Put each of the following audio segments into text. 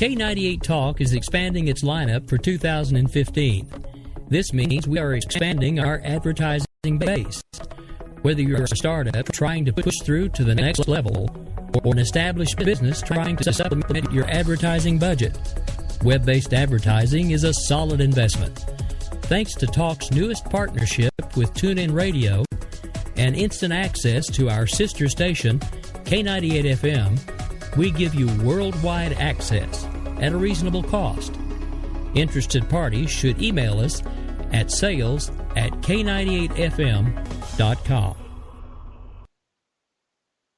K98Talk is expanding its lineup for 2015. This means we are expanding our advertising base. Whether you're a startup trying to push through to the next level or an established business trying to supplement your advertising budget, web-based advertising is a solid investment. Thanks to Talk's newest partnership with TuneIn Radio and instant access to our sister station, K98FM, we give you worldwide access at a reasonable cost. Interested parties should email us at sales@K98FM.com.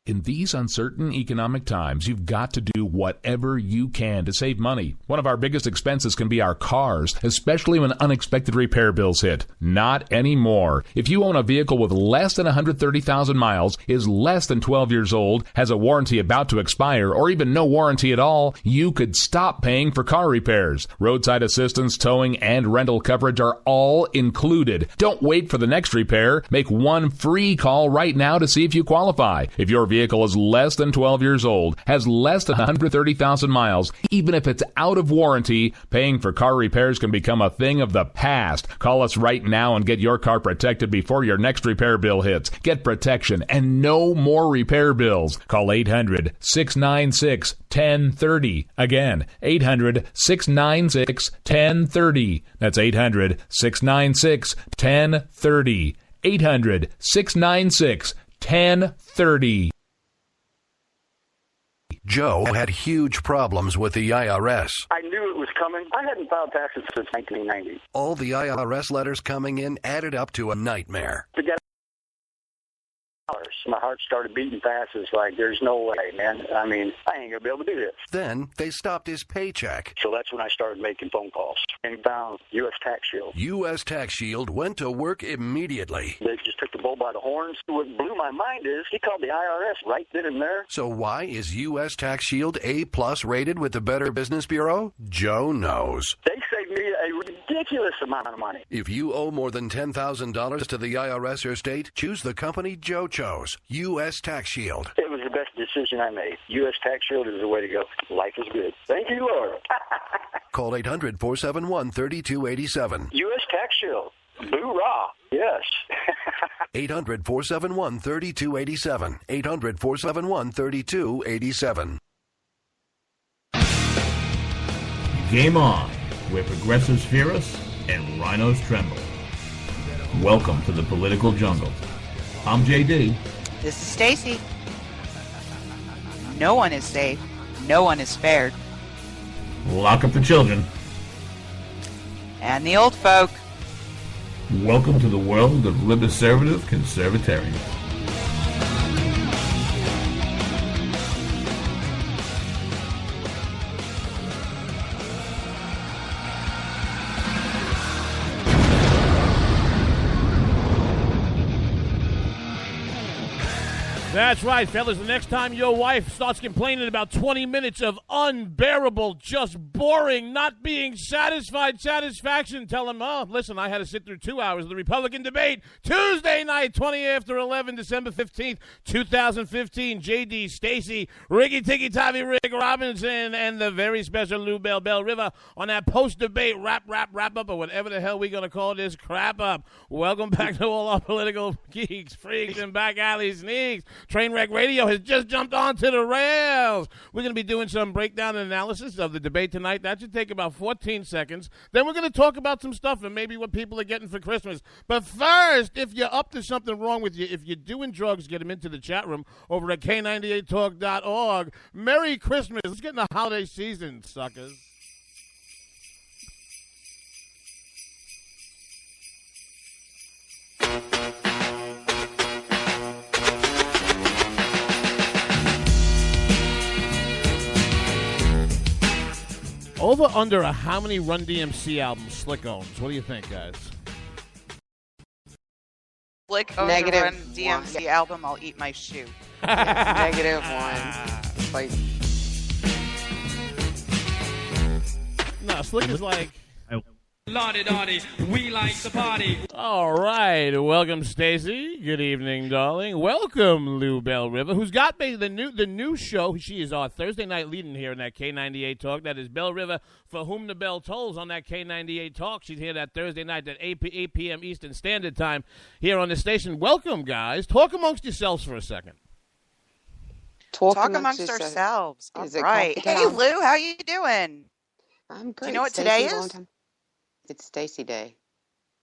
In these uncertain economic times, you've got to do whatever you can to save money. One of our biggest expenses can be our cars, especially when unexpected repair bills hit. Not anymore. If you own a vehicle with less than 130,000 miles, is less than 12 years old, has a warranty about to expire, or even no warranty at all, you could stop paying for car repairs. Roadside assistance, towing, and rental coverage are all included. Don't wait for the next repair. Make one free call right now to see if you qualify. If your vehicle is less than 12 years old, has less than 130,000 miles, even if it's out of warranty, paying for car repairs can become a thing of the past. Call us right now and get your car protected before your next repair bill hits. Get protection and no more repair bills. Call 800-696-1030. Again, 800-696-1030. That's 800-696-1030. 800-696-1030. Joe had huge problems with the IRS. I knew it was coming. I hadn't filed taxes since 1990. All the IRS letters coming in added up to a nightmare. To get my heart started beating fast. It's like, there's no way, man. I mean, I ain't going to be able to do this. Then they stopped his paycheck. So that's when I started making phone calls and found U.S. Tax Shield. U.S. Tax Shield went to work immediately. They just took the bull by the horns. What blew my mind is he called the IRS right then and there. So why is U.S. Tax Shield A+ rated with the Better Business Bureau? Joe knows. They saved me a ridiculous amount of money. If you owe more than $10,000 to the IRS or state, choose the company Joe chose, U.S. Tax Shield. It was the best decision I made. U.S. Tax Shield is the way to go. Life is good. Thank you, Lord. Call 800-471-3287. U.S. Tax Shield. Boo-rah. Yes. 800-471-3287. 800-471-3287. Game on, where progressives fear us and rhinos tremble. Welcome to the political jungle. I'm JD. This is Stacey. No one is safe. No one is spared. Lock up the children. And the old folk. Welcome to the world of liberservative conservatarians. That's right, fellas. The next time your wife starts complaining about 20 minutes of unbearable, just boring, not being satisfaction, tell them, oh, listen, I had to sit through 2 hours of the Republican debate Tuesday night, 20 after 11, December 15th, 2015. JD, Stacey, Ricky Tiki Tavi, Rick Robinson, and the very special Lou Bell River on that post-debate wrap up, or whatever the hell we're going to call this crap up. Welcome back to all our political geeks, freaks, and back alley sneaks. Trainwreck Radio has just jumped onto the rails. We're going to be doing some breakdown and analysis of the debate tonight. That should take about 14 seconds. Then we're going to talk about some stuff and maybe what people are getting for Christmas. But first, if you're up to something wrong with you, if you're doing drugs, get them into the chat room over at K98Talk.org. Merry Christmas. Let's get in the holiday season, suckers. Over under how many Run DMC albums Slick owns? What do you think, guys? Slick owns a Run DMC album, I'll eat my shoe. -1. Like, no, Slick is like... Lottie Dottie, we like the party. All right, welcome, Stacey. Good evening, darling. Welcome, Lou Bell River, who's got me the new show. She is our Thursday night leading here in that K98 Talk. That is Bell River, for whom the bell tolls on that K98 Talk. She's here that Thursday night at 8 p.m. Eastern Standard Time here on the station. Welcome, guys. Talk amongst yourselves for a second. Talk amongst ourselves. All right. Hey, Lou, how you doing? I'm great. Do you know what today is? It's Stacey Day.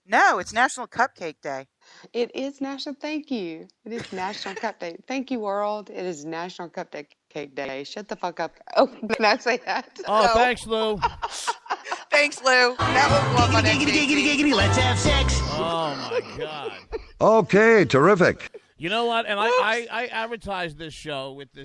No, it's National Cupcake Day. It is National. Thank you. It is National Cupcake. Thank you, world. It is National Cupcake Day. Shut the fuck up. Oh, can I say that? Oh, no. Thanks, Lou. Thanks, Lou. That was one. Giggity, let's have sex. Oh my God. Okay, terrific. You know what? And I advertised this show with the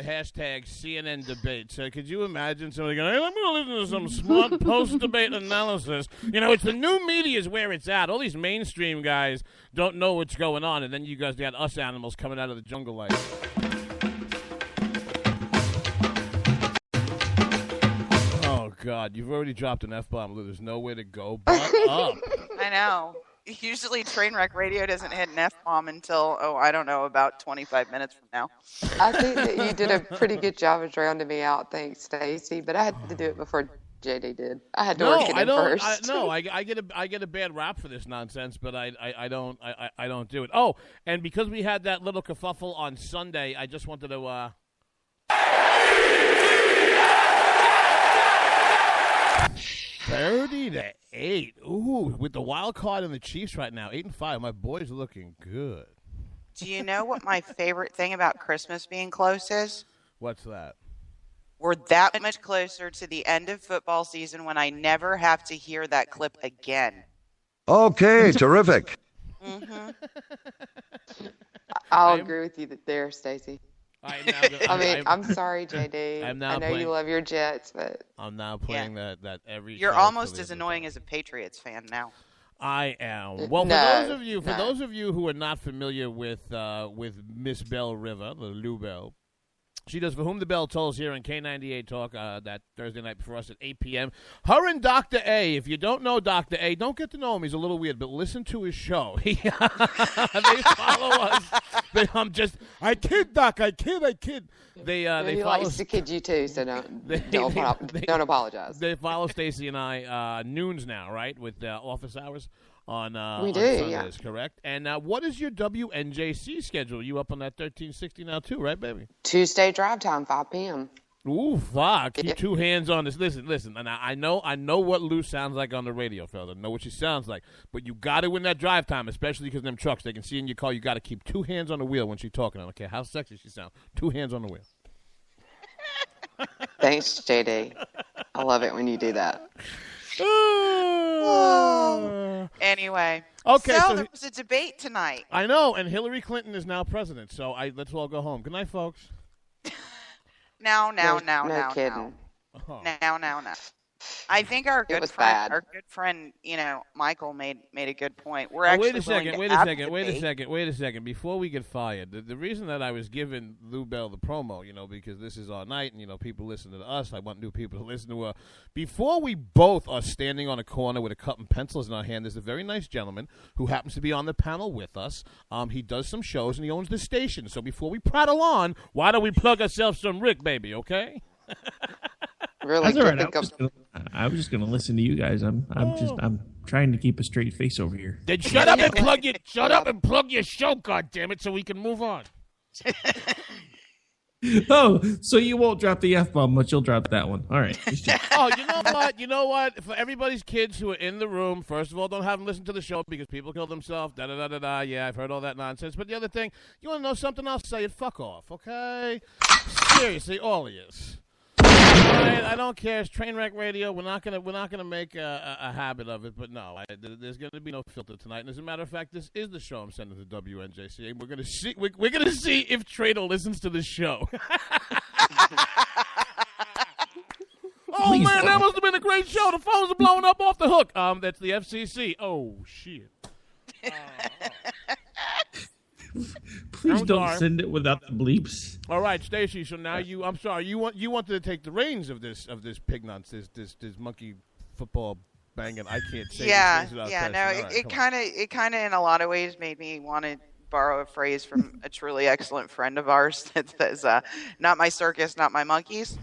hashtag CNN debate. So could you imagine somebody going, hey, I'm going to listen to some smart post-debate analysis. You know, it's the new media is where it's at. All these mainstream guys don't know what's going on. And then you guys got us animals coming out of the jungle like. Oh, God. You've already dropped an F-bomb, Lou. There's nowhere to go but up. I know. Usually Trainwreck Radio doesn't hit an F-bomb until, I don't know, about 25 minutes from now. I think that you did a pretty good job of drowning me out. Thanks, Stacey. But I had to do it before JD did. I had to work it in first. I get a bad rap for this nonsense, but I don't do it. Oh, and because we had that little kerfuffle on Sunday, I just wanted to 30-8. Ooh, with the wild card and the Chiefs right now, 8-5. My boy's looking good. Do you know what my favorite thing about Christmas being close is? What's that? We're that much closer to the end of football season when I never have to hear that clip again. Okay, terrific. Mm-hmm. I'll agree with you there, Stacey. I'm sorry, JD. I know you love your Jets, but I'm now playing that every. You're almost as annoying as a Patriots fan now. I am. Well, for those of you who are not familiar with Miss Bell River, the Lou Bell, she does For Whom the Bell Tolls here in K98 Talk that Thursday night before us at 8 p.m. Her and Dr. A. If you don't know Dr. A, don't get to know him. He's a little weird, but listen to his show. They follow us. I kid, Doc. I kid. They he follow likes to kid you too, so don't apologize. They follow Stacey and I noons now, right, with office hours on we do, on Sundays, yeah. correct? And what is your WNJC schedule? You up on that 1360 now too, right, baby? Tuesday drive time, 5 p.m. Ooh, fuck. Keep two hands on this. Listen. And I know what Lou sounds like on the radio, fella. I know what she sounds like. But you got to win that drive time, especially because them trucks, they can see in your car. You got to keep two hands on the wheel when she's talking. I don't care how sexy she sounds. Two hands on the wheel. Thanks, JD. I love it when you do that. Anyway. Okay, so there was a debate tonight. I know, and Hillary Clinton is now president. So let's all go home. Good night, folks. No kidding. No. I think our good friend, Michael made a good point. We're actually wait a second. Before we get fired, the reason that I was giving Lou Bell the promo, because this is our night, and people listen to us. I want new people to listen to her. Before we both are standing on a corner with a cup and pencils in our hand, there's a very nice gentleman who happens to be on the panel with us. He does some shows and he owns the station. So before we prattle on, why don't we plug ourselves some Rick, baby? Okay. Really? That's all right. I was just going to listen to you guys. I'm trying to keep a straight face over here. Then shut up and plug your show, goddammit, so we can move on. Oh, so you won't drop the F-bomb, but you'll drop that one. All right. Oh, you know what? For everybody's kids who are in the room, first of all, don't have them listen to the show because people kill themselves. Da-da-da-da-da. Yeah, I've heard all that nonsense. But the other thing, you want to know something? I'll say it. Fuck off, okay? Seriously, all of yous. Right, I don't care. It's Trainwreck Radio. We're not gonna make a habit of it. But no, there's gonna be no filter tonight. And as a matter of fact, this is the show I'm sending to WNJC. And we're gonna see. We're gonna see if Trader listens to this show. Oh man, that must have been a great show. The phones are blowing up off the hook. That's the FCC. Oh shit. Please don't send it without the bleeps. All right, Stacey. So now you wanted to take the reins of this pig nonsense, this monkey football banging. I can't say Yeah, these things without yeah. cussing. No, All right, it kind of in a lot of ways made me want to borrow a phrase from a truly excellent friend of ours that says, "Not my circus, not my monkeys."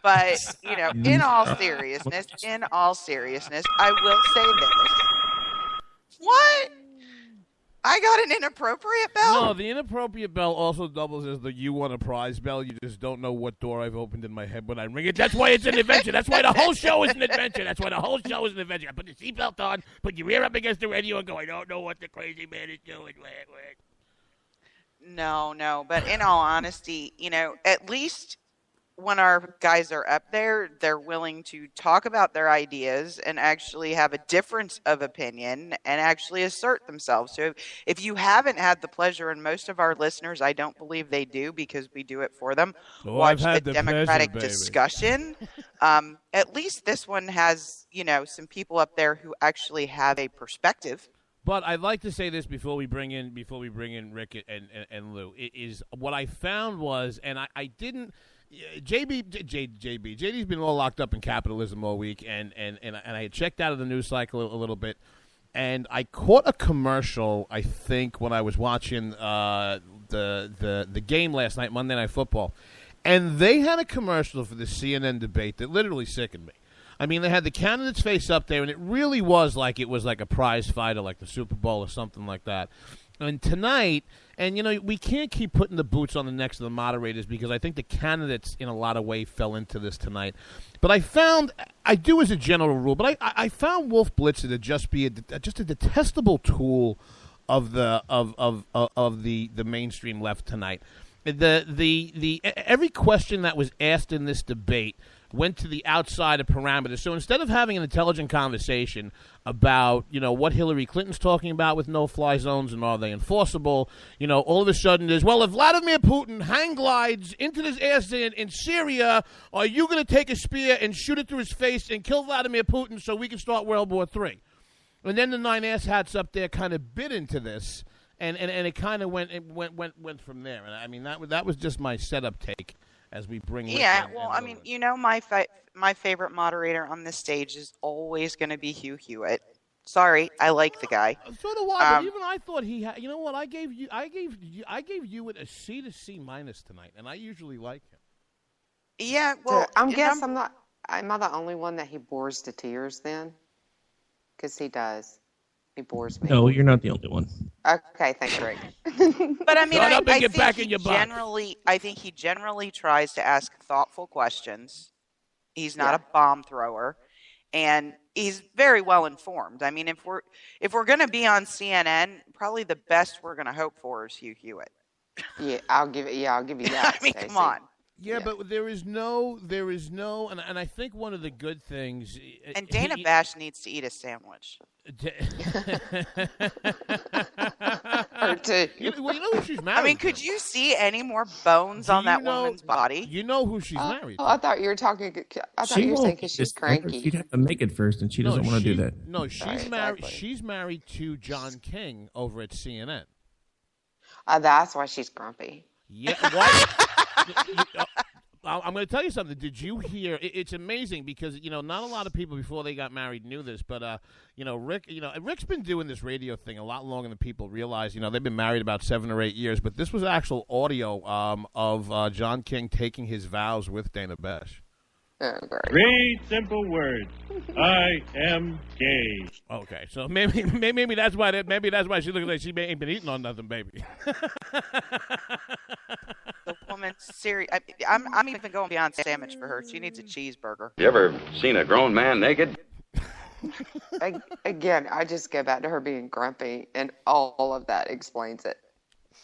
But in all seriousness, I will say this. What? I got an inappropriate bell? No, the inappropriate bell also doubles as the "you won a prize" bell. You just don't know what door I've opened in my head when I ring it. That's why it's an adventure. That's why the whole show is an adventure. That's why the whole show is an adventure. I put the seatbelt on, put your ear up against the radio, and go, I don't know what the crazy man is doing. No. But in all honesty, at least when our guys are up there, they're willing to talk about their ideas and actually have a difference of opinion and actually assert themselves. So if you haven't had the pleasure, and most of our listeners, I don't believe they do because we do it for them, watch a democratic discussion, at least this one has, some people up there who actually have a perspective. But I'd like to say this before we bring in Rick and Lou. It is what I found was, and I didn't. JD's been all locked up in capitalism all week, and I had checked out of the news cycle a little bit, and I caught a commercial, I think, when I was watching the game last night, Monday Night Football, and they had a commercial for the CNN debate that literally sickened me. I mean, they had the candidates face up there, and it really was like a prize fight or like the Super Bowl or something like that. And tonight, and we can't keep putting the boots on the necks of the moderators because I think the candidates in a lot of ways fell into this tonight. But I do as a general rule, but I found Wolf Blitzer to just be just a detestable tool of the mainstream left tonight. Every question that was asked in this debate went to the outside of parameters. So instead of having an intelligent conversation about, what Hillary Clinton's talking about with no-fly zones and are they enforceable, all of a sudden there's, well, if Vladimir Putin hang glides into this air in Syria, are you going to take a spear and shoot it through his face and kill Vladimir Putin so we can start World War III? And then the 9 asshats up there kind of bit into this, and it kind of went from there. And I mean, that was just my setup take. As we bring my favorite moderator on this stage is always going to be Hugh Hewitt. Sorry, I like the guy. So do I. But even I thought he had. You know what? I gave Hewitt a C to C minus tonight, and I usually like him. Yeah, well, I'm not the only one that he bores to tears then, because he does. He bores me. No, you're not the only one. Okay, thanks, Rick. But I mean, I think he generally tries to ask thoughtful questions. He's not a bomb thrower, and he's very well informed. I mean, if we're going to be on CNN, probably the best we're going to hope for is Hugh Hewitt. Yeah, I'll give you that. I mean, come on. Yeah, but there is no, and I think one of the good things. And Dana Bash needs to eat a sandwich. Or two. Well, you know who she's married. I mean, could you see any more bones on that woman's body? You know who she's married. Oh, I thought you were talking. I thought you were saying because she's cranky. She'd have to make it first, and she doesn't want to do that. No, she's married. She's married to John King over at CNN. That's why she's grumpy. Yeah. What? I'm going to tell you something. Did you hear? It's amazing because not a lot of people before they got married knew this, but Rick's been doing this radio thing a lot longer than people realize. They've been married about 7 or 8 years, but this was actual audio of John King taking his vows with Dana Bash. Oh, great. 3 simple words. I am gay. Okay, so maybe that's why she looks like she ain't been eating on nothing, baby. The woman's serious. I'm even going beyond sandwich for her. She needs a cheeseburger. You ever seen a grown man naked? Again, I just go back to her being grumpy, and all of that explains it.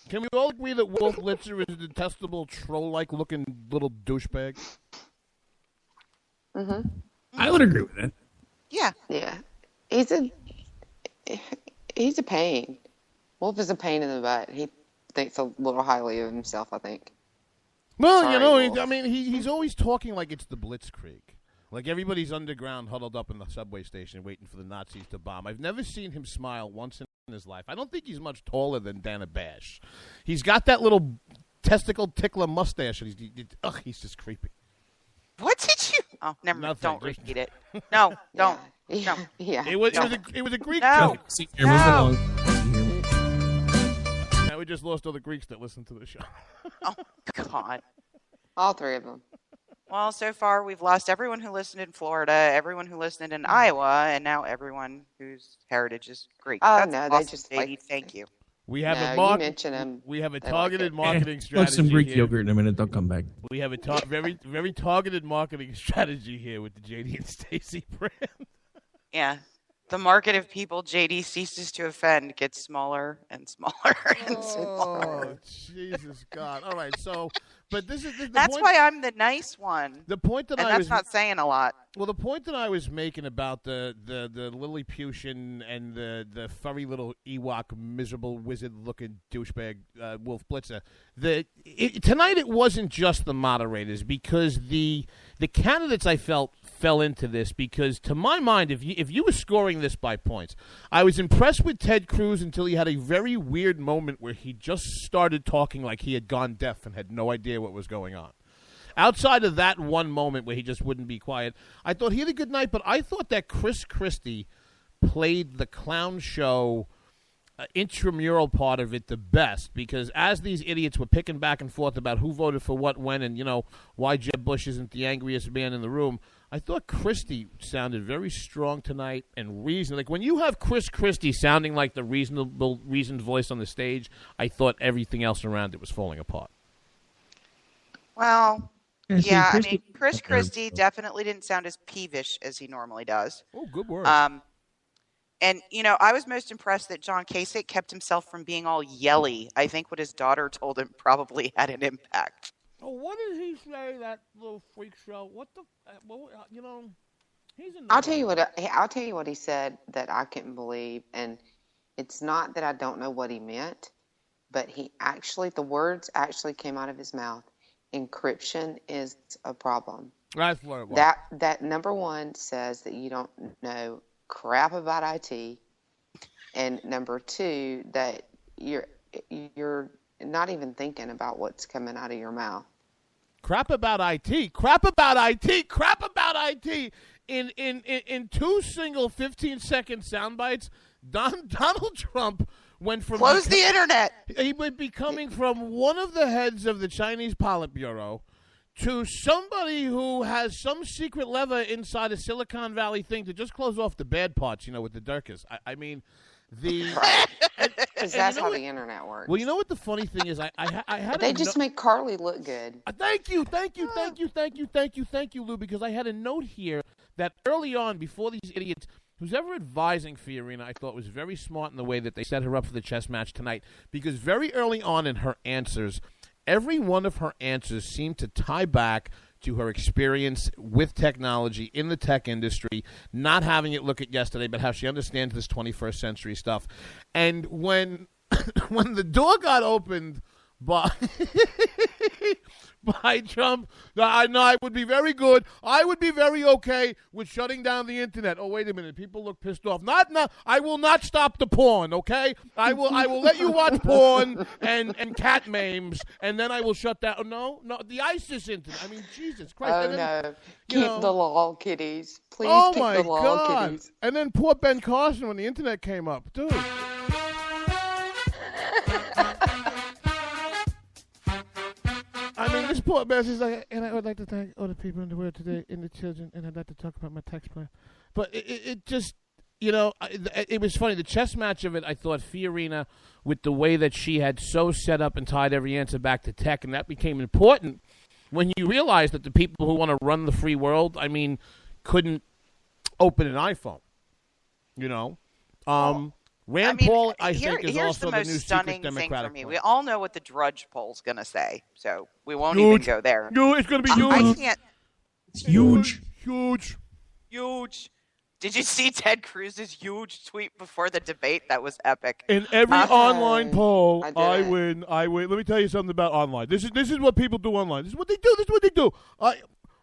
Can we all agree that Wolf Blitzer is a detestable, troll-like looking little douchebag? Mm-hmm. I would agree with that. Yeah. Yeah. He's a pain. Wolf is a pain in the butt. He thinks a little highly of himself, I think. Well, Sorry, he's always talking like it's the Blitzkrieg. Like everybody's underground huddled up in the subway station waiting for the Nazis to bomb. I've never seen him smile once in his life. I don't think he's much taller than Dana Bash. He's got that little testicle tickler mustache, and he's just creepy. What did you Oh, never mind. Nothing. Don't repeat it. No, don't. Yeah. No. Yeah. It was a Greek No. joke. No. Now we just lost all the Greeks that listen to the show. Oh, God. All three of them. Well, so far we've lost everyone who listened in Florida, everyone who listened in Iowa, and now everyone whose heritage is Greek. Oh, That's no, awesome, they just JD. Thank you. We have No, a you mention them. We have a They targeted like it. marketing Fuck strategy. some Greek here. yogurt in a minute. They'll come back. We have a very targeted marketing strategy here with the JD and Stacey brand. Yeah. The market of people JD ceases to offend gets smaller and smaller and smaller. Oh, Jesus God! All right, so, but this is the That's point, why I'm the nice one. the point that And I that's was not saying a lot. well, the point that I was making about the Lilliputian and the furry little Ewok, miserable wizard-looking douchebag Wolf Blitzer. Tonight it wasn't just the moderators, because the candidates I felt fell into this, because to my mind, if you were scoring this by points, I was impressed with Ted Cruz until he had a very weird moment where he just started talking like he had gone deaf and had no idea what was going on. Outside of that one moment where he just wouldn't be quiet, I thought he had a good night, but I thought that Chris Christie played the clown show intramural part of it the best, because as these idiots were picking back and forth about who voted for what when and, why Jeb Bush isn't the angriest man in the room, I thought Christie sounded very strong tonight and reasoned. Like, when you have Chris Christie sounding like the reasoned voice on the stage, I thought everything else around it was falling apart. Well, Yeah, I see, mean, Chris Christie definitely didn't sound as peevish as he normally does. Oh, good word. And, I was most impressed that John Kasich kept himself from being all yelly. I think what his daughter told him probably had an impact. Oh, what did he say, that little freak show? What the, he's in the I'll tell you what he said that I couldn't believe, and it's not that I don't know what he meant, but the words actually came out of his mouth. Encryption is a problem. That's what it was. That number one says that you don't know crap about IT, and number two, that you're not even thinking about what's coming out of your mouth. Crap about IT. Crap about IT. Crap about IT. In two single 15-second sound bites, Donald Trump went from Close the internet. He would be coming from one of the heads of the Chinese Politburo to somebody who has some secret lever inside a Silicon Valley thing to just close off the bad parts, with the Durkas. I mean, Because that's how the internet works. Well, you know what the funny thing is? I had. They just make Carly look good. Thank you, Lou. Because I had a note here that early on, before these idiots, who's ever advising Fiorina, I thought was very smart in the way that they set her up for the chess match tonight. Because very early on in her answers, every one of her answers seemed to tie back to her experience with technology in the tech industry, not having it look at yesterday, but how she understands this 21st century stuff. And when the door got opened by Trump, I would be very good. I would be very okay with shutting down the internet. Oh, wait a minute. People look pissed off. I will not stop the porn, okay? I will let you watch porn and cat memes, and then I will shut down. No, the ISIS internet. I mean, Jesus Christ. Oh, and then, no. Keep the law, kiddies. Please oh, keep my the law, God. kiddies. And then poor Ben Carson when the internet came up. Dude. I mean, this poor man is like, and I would like to thank all the people in the world today, and the children, and I'd like to talk about my tax plan. But it just, it was funny. The chess match of it, I thought Fiorina, with the way that she had so set up and tied every answer back to tech, and that became important when you realize that the people who want to run the free world, couldn't open an iPhone. Rand Paul, I think, is also the new secret stunning Democratic thing for me. Party. We all know what the Drudge poll's going to say, so we won't even go there. No, it's going to be huge. I can't. It's huge. Huge. Did you see Ted Cruz's huge tweet before the debate? That was epic. In every online poll, I did. win. Let me tell you something about online. This is what people do online. This is what they do.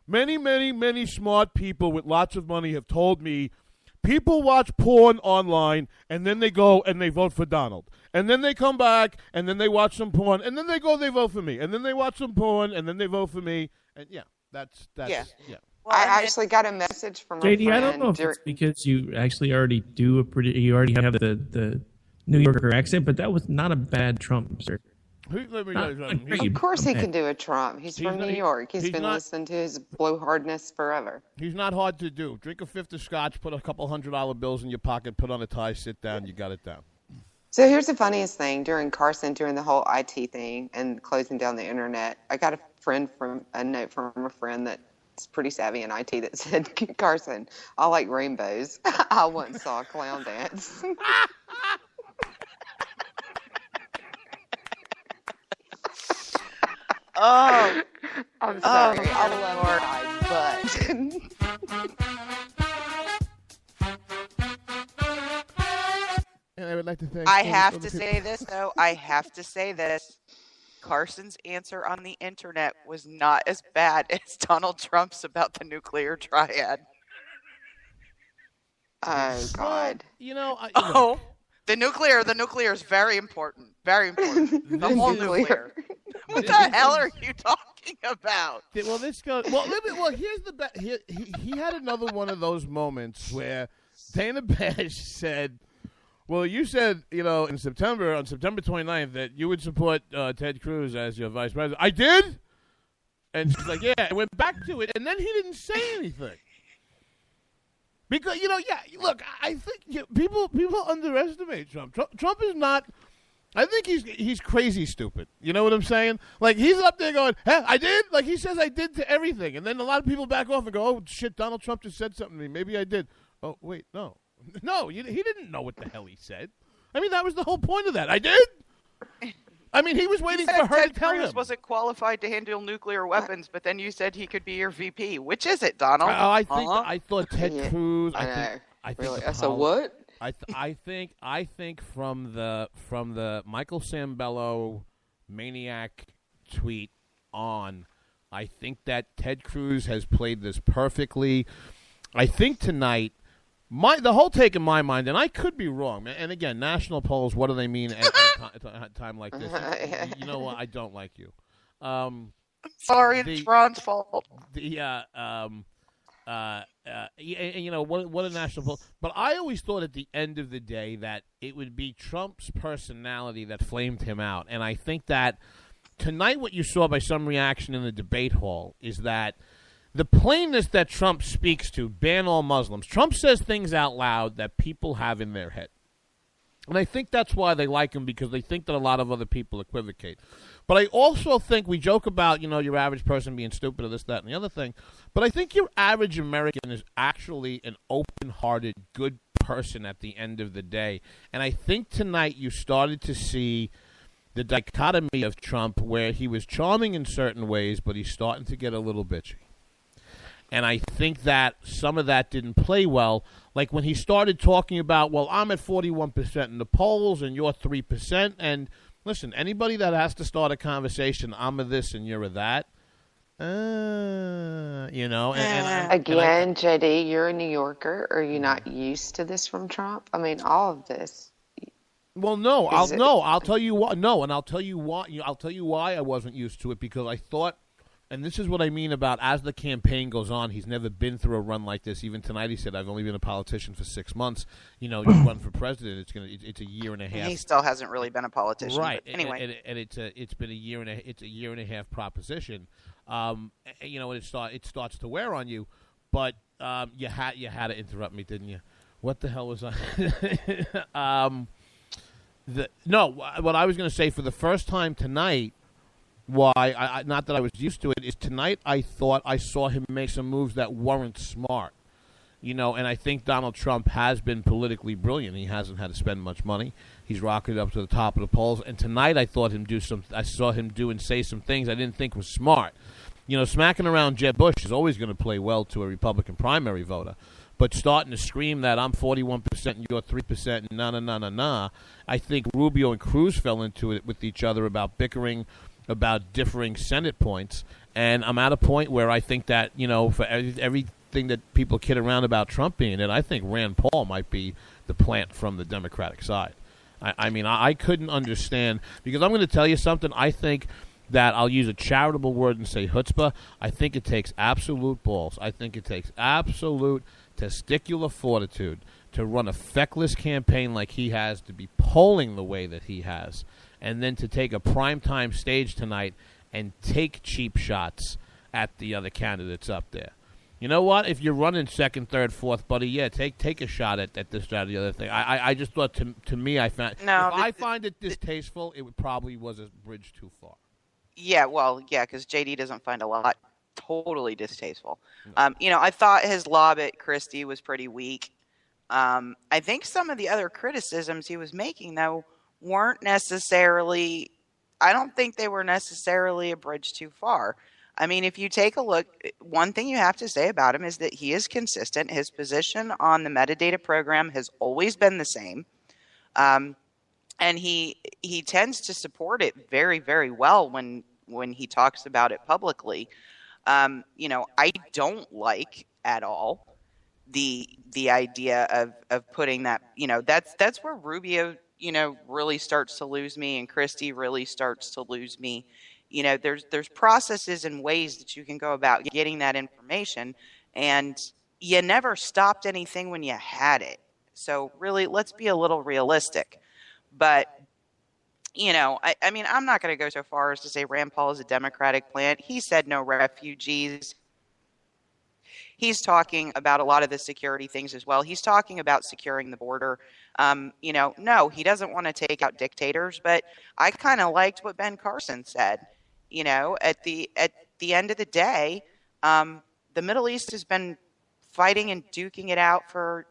Many smart people with lots of money have told me people watch porn online, and then they go and they vote for Donald. And then they come back, and then they watch some porn, and then they vote for me. And then they watch some porn, and then they vote for me. And that's. I actually got a message from a JD, friend. I don't know if it's because you actually already you already have the New Yorker accent, but that was not a bad Trump, sir. Of course he can do a Trump. He's from New York. He's been listening to his blowhardness forever. He's not hard to do. Drink a fifth of scotch, put a couple $100 bills in your pocket, put on a tie, sit down, you got it down. So here's the funniest thing. During the whole IT thing and closing down the internet, I got a note from a friend that's pretty savvy in IT that said, Carson, I like rainbows. I once saw a clown dance. Oh, I'm sorry. I love it, And I would like to thank. I have to say this, though. I have to say this. Carson's answer on the internet was not as bad as Donald Trump's about the nuclear triad. Oh, God. The nuclear is very important. Very important. The whole nuclear. What the hell are you talking about? Well, this goes. Well, here's the. He had another one of those moments where Dana Bash said, "Well, you said on September 29th that you would support Ted Cruz as your vice president." I did, and she's like, "Yeah." I went back to it, and then he didn't say anything. Because look, I think people underestimate Trump. Trump is not. I think he's crazy stupid. You know what I'm saying? Like, he's up there going, "Hey, I did." Like, he says I did to everything, and then a lot of people back off and go, "Oh shit, Donald Trump just said something to me. Maybe I did." Oh wait, no, he didn't know what the hell he said. I mean, that was the whole point of that. I did. I mean, he was waiting for her Ted to tell Cruz him. wasn't qualified to handle nuclear weapons, but then you said he could be your VP. Which is it, Donald? I thought Ted Cruz. I think really? So what? I think from the Michael Sambello maniac tweet on, I think that Ted Cruz has played this perfectly. I think tonight, the whole take in my mind, and I could be wrong, and again, national polls, what do they mean at a time like this? You know what? I don't like you. Sorry, it's Ron's fault. What a national poll. But I always thought at the end of the day that it would be Trump's personality that flamed him out. And I think that tonight what you saw by some reaction in the debate hall is that the plainness that Trump speaks to, ban all Muslims. Trump says things out loud that people have in their head. And I think that's why they like him, because they think that a lot of other people equivocate. But I also think we joke about, your average person being stupid or this, that, and the other thing. But I think your average American is actually an open-hearted, good person at the end of the day. And I think tonight you started to see the dichotomy of Trump, where he was charming in certain ways, but he's starting to get a little bitchy. And I think that some of that didn't play well. Like when he started talking about, well, I'm at 41% in the polls and you're 3%. And listen, anybody that has to start a conversation, I'm a this and you're a that, Again, JD, you're a New Yorker. Are you not used to this from Trump? I mean, all of this. Well, no, I'll tell you why. No, and I'll tell you why. I'll tell you why I wasn't used to it, because I thought. And this is what I mean about as the campaign goes on, he's never been through a run like this. Even tonight he said, I've only been a politician for 6 months. You run for president, it's a year and a half. And he still hasn't really been a politician. Right. Anyway. And it's been a year and a half proposition. It starts to wear on you. But you had to interrupt me, didn't you? What the hell was I? What I was going to say, for the first time tonight, why, not that I was used to it, is tonight I thought I saw him make some moves that weren't smart. And I think Donald Trump has been politically brilliant. He hasn't had to spend much money. He's rocketed up to the top of the polls. And tonight I saw him do and say some things I didn't think was smart. Smacking around Jeb Bush is always going to play well to a Republican primary voter. But starting to scream that I'm 41% and you're 3%, nah. I think Rubio and Cruz fell into it with each other about bickering, about differing Senate points, and I'm at a point where I think that, for everything that people kid around about Trump being it, I think Rand Paul might be the plant from the Democratic side. I couldn't understand, because I'm going to tell you something. I think that I'll use a charitable word and say chutzpah. I think it takes absolute balls. I think it takes absolute testicular fortitude to run a feckless campaign like he has, to be polling the way that he has, and then to take a primetime stage tonight and take cheap shots at the other candidates up there. You know what? If you're running second, third, fourth, buddy, yeah, take a shot at this, that, or the other thing. I just thought, to me, I find it distasteful, it probably was a bridge too far. Yeah, well, yeah, because JD doesn't find a lot totally distasteful. I thought his lob at Christie was pretty weak. I think some of the other criticisms he was making, though, weren't necessarily, I don't think they were necessarily a bridge too far. I mean, if you take a look, one thing you have to say about him is that he is consistent. His position on the metadata program has always been the same. And he tends to support it very, very well when he talks about it publicly. I don't like at all the idea of putting that, that's where Rubio, really starts to lose me, and Christie really starts to lose me. There's processes and ways that you can go about getting that information, and you never stopped anything when you had it. So really, let's be a little realistic. But, I mean, I'm not going to go so far as to say Rand Paul is a Democratic plant. He said no refugees. He's talking about a lot of the security things as well. He's talking about securing the border. No, he doesn't want to take out dictators, but I kind of liked what Ben Carson said. At the end of the day, the Middle East has been fighting and duking it out for,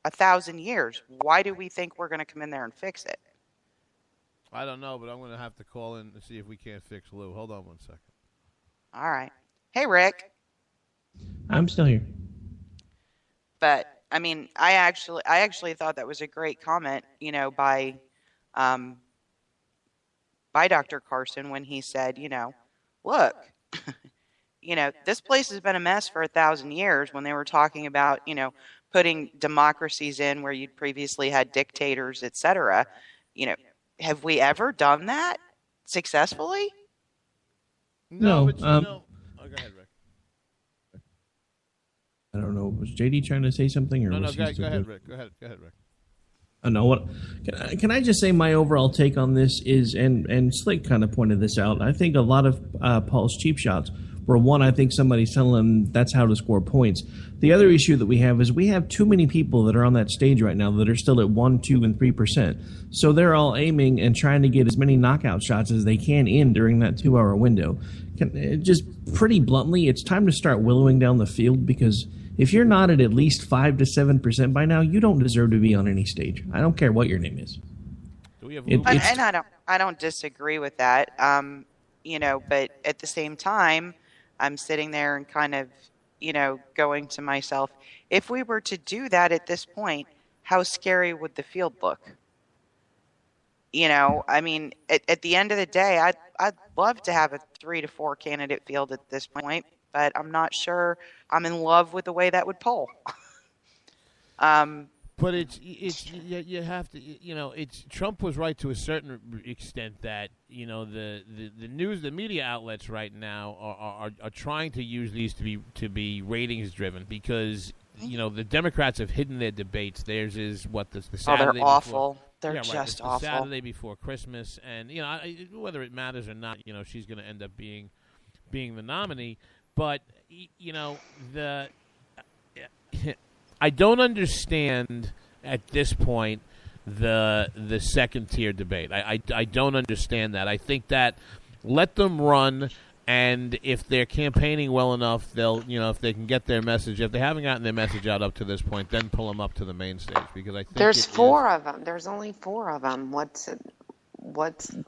1,000 years. Why do we think we're going to come in there and fix it? I don't know, but I'm going to have to call in to see if we can't fix Lou. Hold on 1 second. All right. Hey, Rick. I'm still here. But I mean, I actually thought that was a great comment, by Dr. Carson when he said, look, this place has been a mess for 1,000 years, when they were talking about, putting democracies in where you'd previously had dictators, etc. Have we ever done that successfully? No. Go ahead, Rick. I don't know. Was JD trying to say something, or no? was Go he ahead, Rick. Go ahead, Rick. I know what. Can I just say my overall take on this is, and Slick kind of pointed this out. I think a lot of Paul's cheap shots were, one, I think somebody's telling him that's how to score points. The other issue that we have is we have too many people that are on that stage right now that are still at 1%, 2%, and 3%. So they're all aiming and trying to get as many knockout shots as they can in during that 2-hour window. Just pretty bluntly, it's time to start willowing down the field, because if you're not at least 5 to 7% by now, you don't deserve to be on any stage. I don't care what your name is. I don't disagree with that. But at the same time, I'm sitting there and kind of, going to myself, if we were to do that at this point, how scary would the field look? I mean, at the end of the day, I'd love to have a 3 to 4 candidate field at this point, but I'm not sure I'm in love with the way that would poll. But you have to, it's Trump was right to a certain extent that, the news, the media outlets right now are trying to use these to be ratings driven, because, the Democrats have hidden their debates. Theirs is the Saturday they're awful. Before, they're just awful. The Saturday before Christmas, and whether it matters or not, she's going to end up being the nominee. But I don't understand at this point the second tier debate. I don't understand that. I think that let them run, and if they're campaigning well enough, they'll if they can get their message. If they haven't gotten their message out up to this point, then pull them up to the main stage, because I think there's 4 of them. There's only 4 of them. Why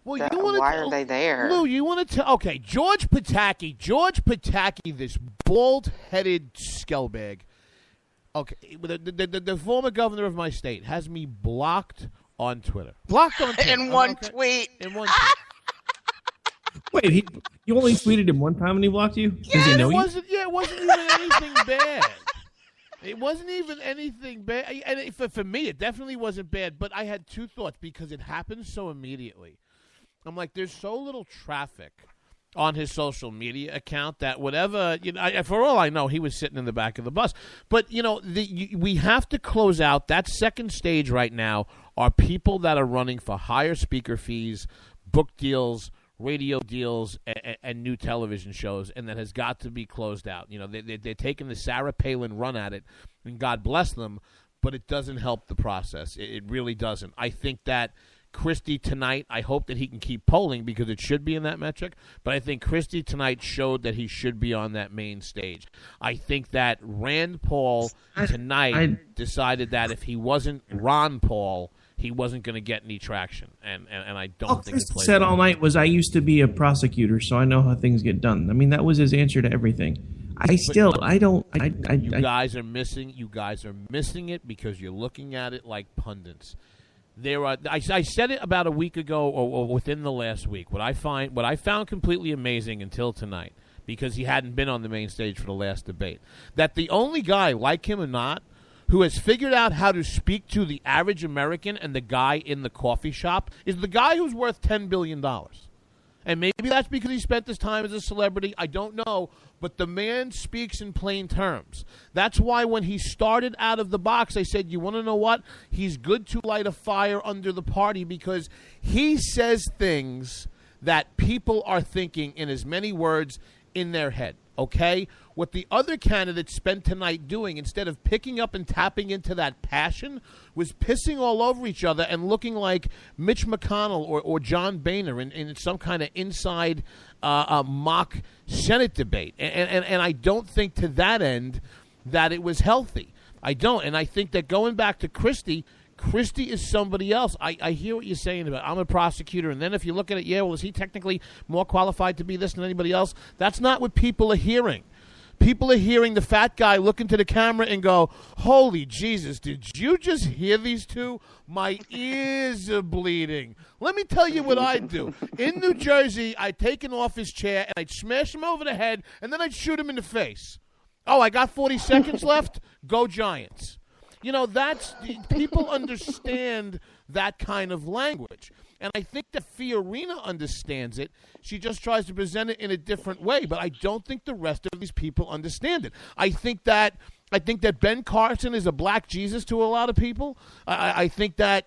are they there? Lou, you want to tell? Okay, George Pataki, this bald-headed scumbag. Okay, the former governor of my state has me blocked on Twitter. Blocked on Twitter. In one tweet. In one tweet. Wait, you only tweeted him one time and he blocked you? Does he know you? It wasn't even anything bad. It wasn't even anything bad. And for me, it definitely wasn't bad. But I had 2 thoughts, because it happened so immediately. I'm like, there's so little traffic on his social media account that whatever, for all I know, he was sitting in the back of the bus. But, we have to close out. That second stage right now are people that are running for higher speaker fees, book deals, radio deals, and new television shows, and that has got to be closed out. They're taking the Sarah Palin run at it, and God bless them, but it doesn't help the process. It really doesn't. I think that Christie tonight, I hope that he can keep polling because it should be in that metric, but I think Christie tonight showed that he should be on that main stage. I think that Rand Paul tonight decided that if he wasn't Ron Paul, he wasn't going to get any traction, and I don't think Christie said all night was, I used to be a prosecutor, so I know how things get done. I mean, that was his answer to everything. You guys are missing it because you're looking at it like pundits. I said it about a week ago or within the last week. What I found completely amazing until tonight, because he hadn't been on the main stage for the last debate, that the only guy, like him or not, who has figured out how to speak to the average American and the guy in the coffee shop is the guy who's worth $10 billion. And maybe that's because he spent his time as a celebrity. I don't know. But the man speaks in plain terms. That's why when he started out of the box, I said, you want to know what? He's good to light a fire under the party because he says things that people are thinking in as many words in their head. Okay? What the other candidates spent tonight doing, instead of picking up and tapping into that passion, was pissing all over each other and looking like Mitch McConnell or John Boehner in some kind of inside mock Senate debate. And I don't think to that end that it was healthy. I don't. And I think that going back to Christie is somebody else. I hear what you're saying about I'm a prosecutor, and then if you look at it, is he technically more qualified to be this than anybody else? That's not what people are hearing. People are hearing the fat guy look into the camera and go, holy Jesus, did you just hear these two? My ears are bleeding. Let me tell you what I'd do. In New Jersey, I'd take him off his chair, and I'd smash him over the head, and then I'd shoot him in the face. Oh, I got 40 seconds left? Go Giants. That's people understand that kind of language. And I think that Fiorina understands it. She just tries to present it in a different way. But I don't think the rest of these people understand it. I think that Ben Carson is a black Jesus to a lot of people. I think that,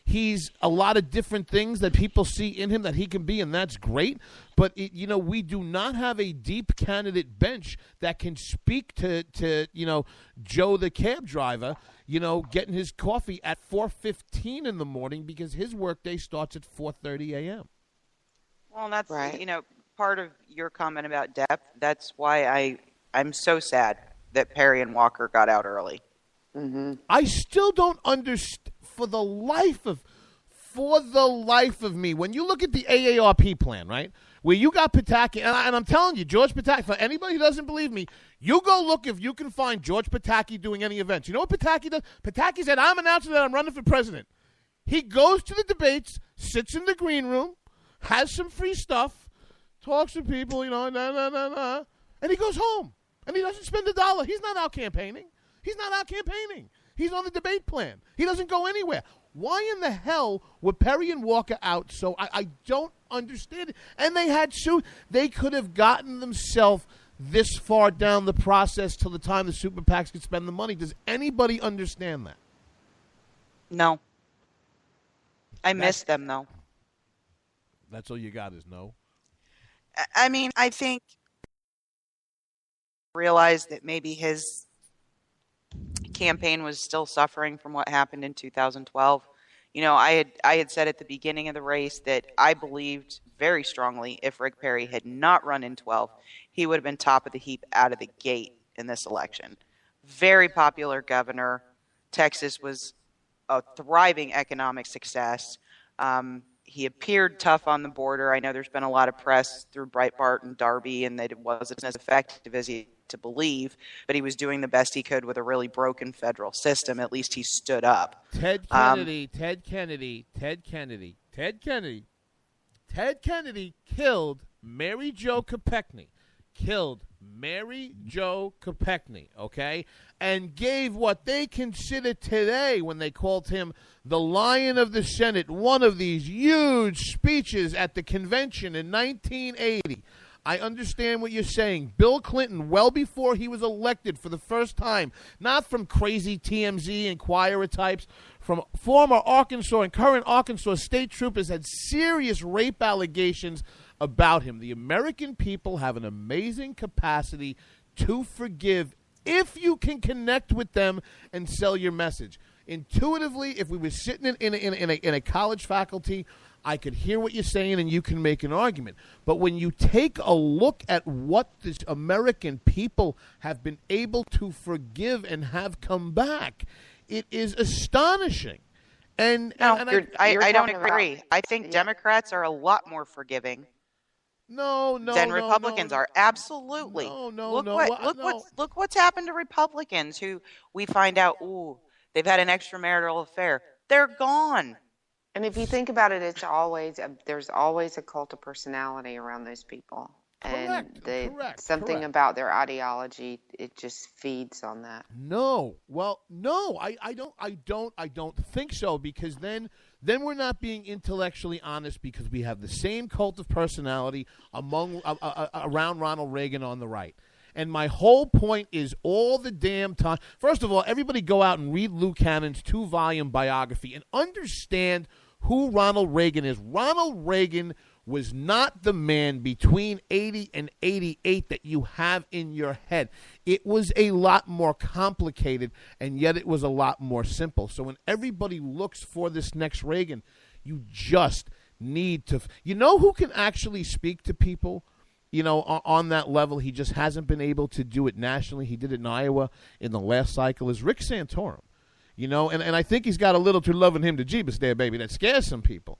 he's a lot of different things that people see in him that he can be, and that's great. But, we do not have a deep candidate bench that can speak to Joe the cab driver, getting his coffee at 4:15 in the morning because his workday starts at 4:30 a.m. Well, that's, part of your comment about depth. That's why I'm so sad that Perry and Walker got out early. Mm-hmm. I still don't understand, for the life of me, when you look at the AARP plan, right, where you got Pataki, and I'm telling you, George Pataki, for anybody who doesn't believe me, you go look if you can find George Pataki doing any events. You know what Pataki does? Pataki said, I'm announcing that I'm running for president. He goes to the debates, sits in the green room, has some free stuff, talks to people, and he goes home. And he doesn't spend $1. He's not out campaigning. He's on the debate plan. He doesn't go anywhere. Why in the hell were Perry and Walker out? So I don't understand it. And they could have gotten themselves this far down the process till the time the super PACs could spend the money. Does anybody understand that? No. I miss them, though. That's all you got is no? I mean, I think realized that maybe his campaign was still suffering from what happened in 2012. I had said at the beginning of the race that I believed very strongly if Rick Perry had not run in 12, he would have been top of the heap out of the gate in this election. Very popular governor. Texas was a thriving economic success. He appeared tough on the border. I know there's been a lot of press through Breitbart and Darby, and that it wasn't as effective as he to believe, but he was doing the best he could with a really broken federal system. At least he stood up. Ted Kennedy killed Mary Jo Kopechne. Killed Mary Jo Kopechne, okay, and gave what they consider today, when they called him the Lion of the Senate, one of these huge speeches at the convention in 1980. I understand what you're saying. Bill Clinton, well before he was elected for the first time, not from crazy TMZ Inquirer types, from former Arkansas and current Arkansas state troopers, had serious rape allegations about him. The American people have an amazing capacity to forgive if you can connect with them and sell your message. Intuitively, if we were sitting in a college faculty, I could hear what you're saying and you can make an argument. But when you take a look at what this American people have been able to forgive and have come back, it is astonishing. I don't agree. I think Democrats are a lot more forgiving than Republicans are. Absolutely. Look what's happened to Republicans who we find out, they've had an extramarital affair. They're gone. And if you think about it, there's always a cult of personality around those people. Correct. Something about their ideology, it just feeds on that. No, I don't think so, because then we're not being intellectually honest, because we have the same cult of personality around Ronald Reagan on the right. And my whole point is all the damn time. First of all, everybody go out and read Lou Cannon's 2-volume biography and understand who Ronald Reagan is. Ronald Reagan was not the man between 80 and 88 that you have in your head. It was a lot more complicated, and yet it was a lot more simple. So when everybody looks for this next Reagan, you just need to – you know who can actually speak to people, on that level? He just hasn't been able to do it nationally. He did it in Iowa in the last cycle, is Rick Santorum. And I think he's got a little too loving him to Jeebus there, baby. That scares some people.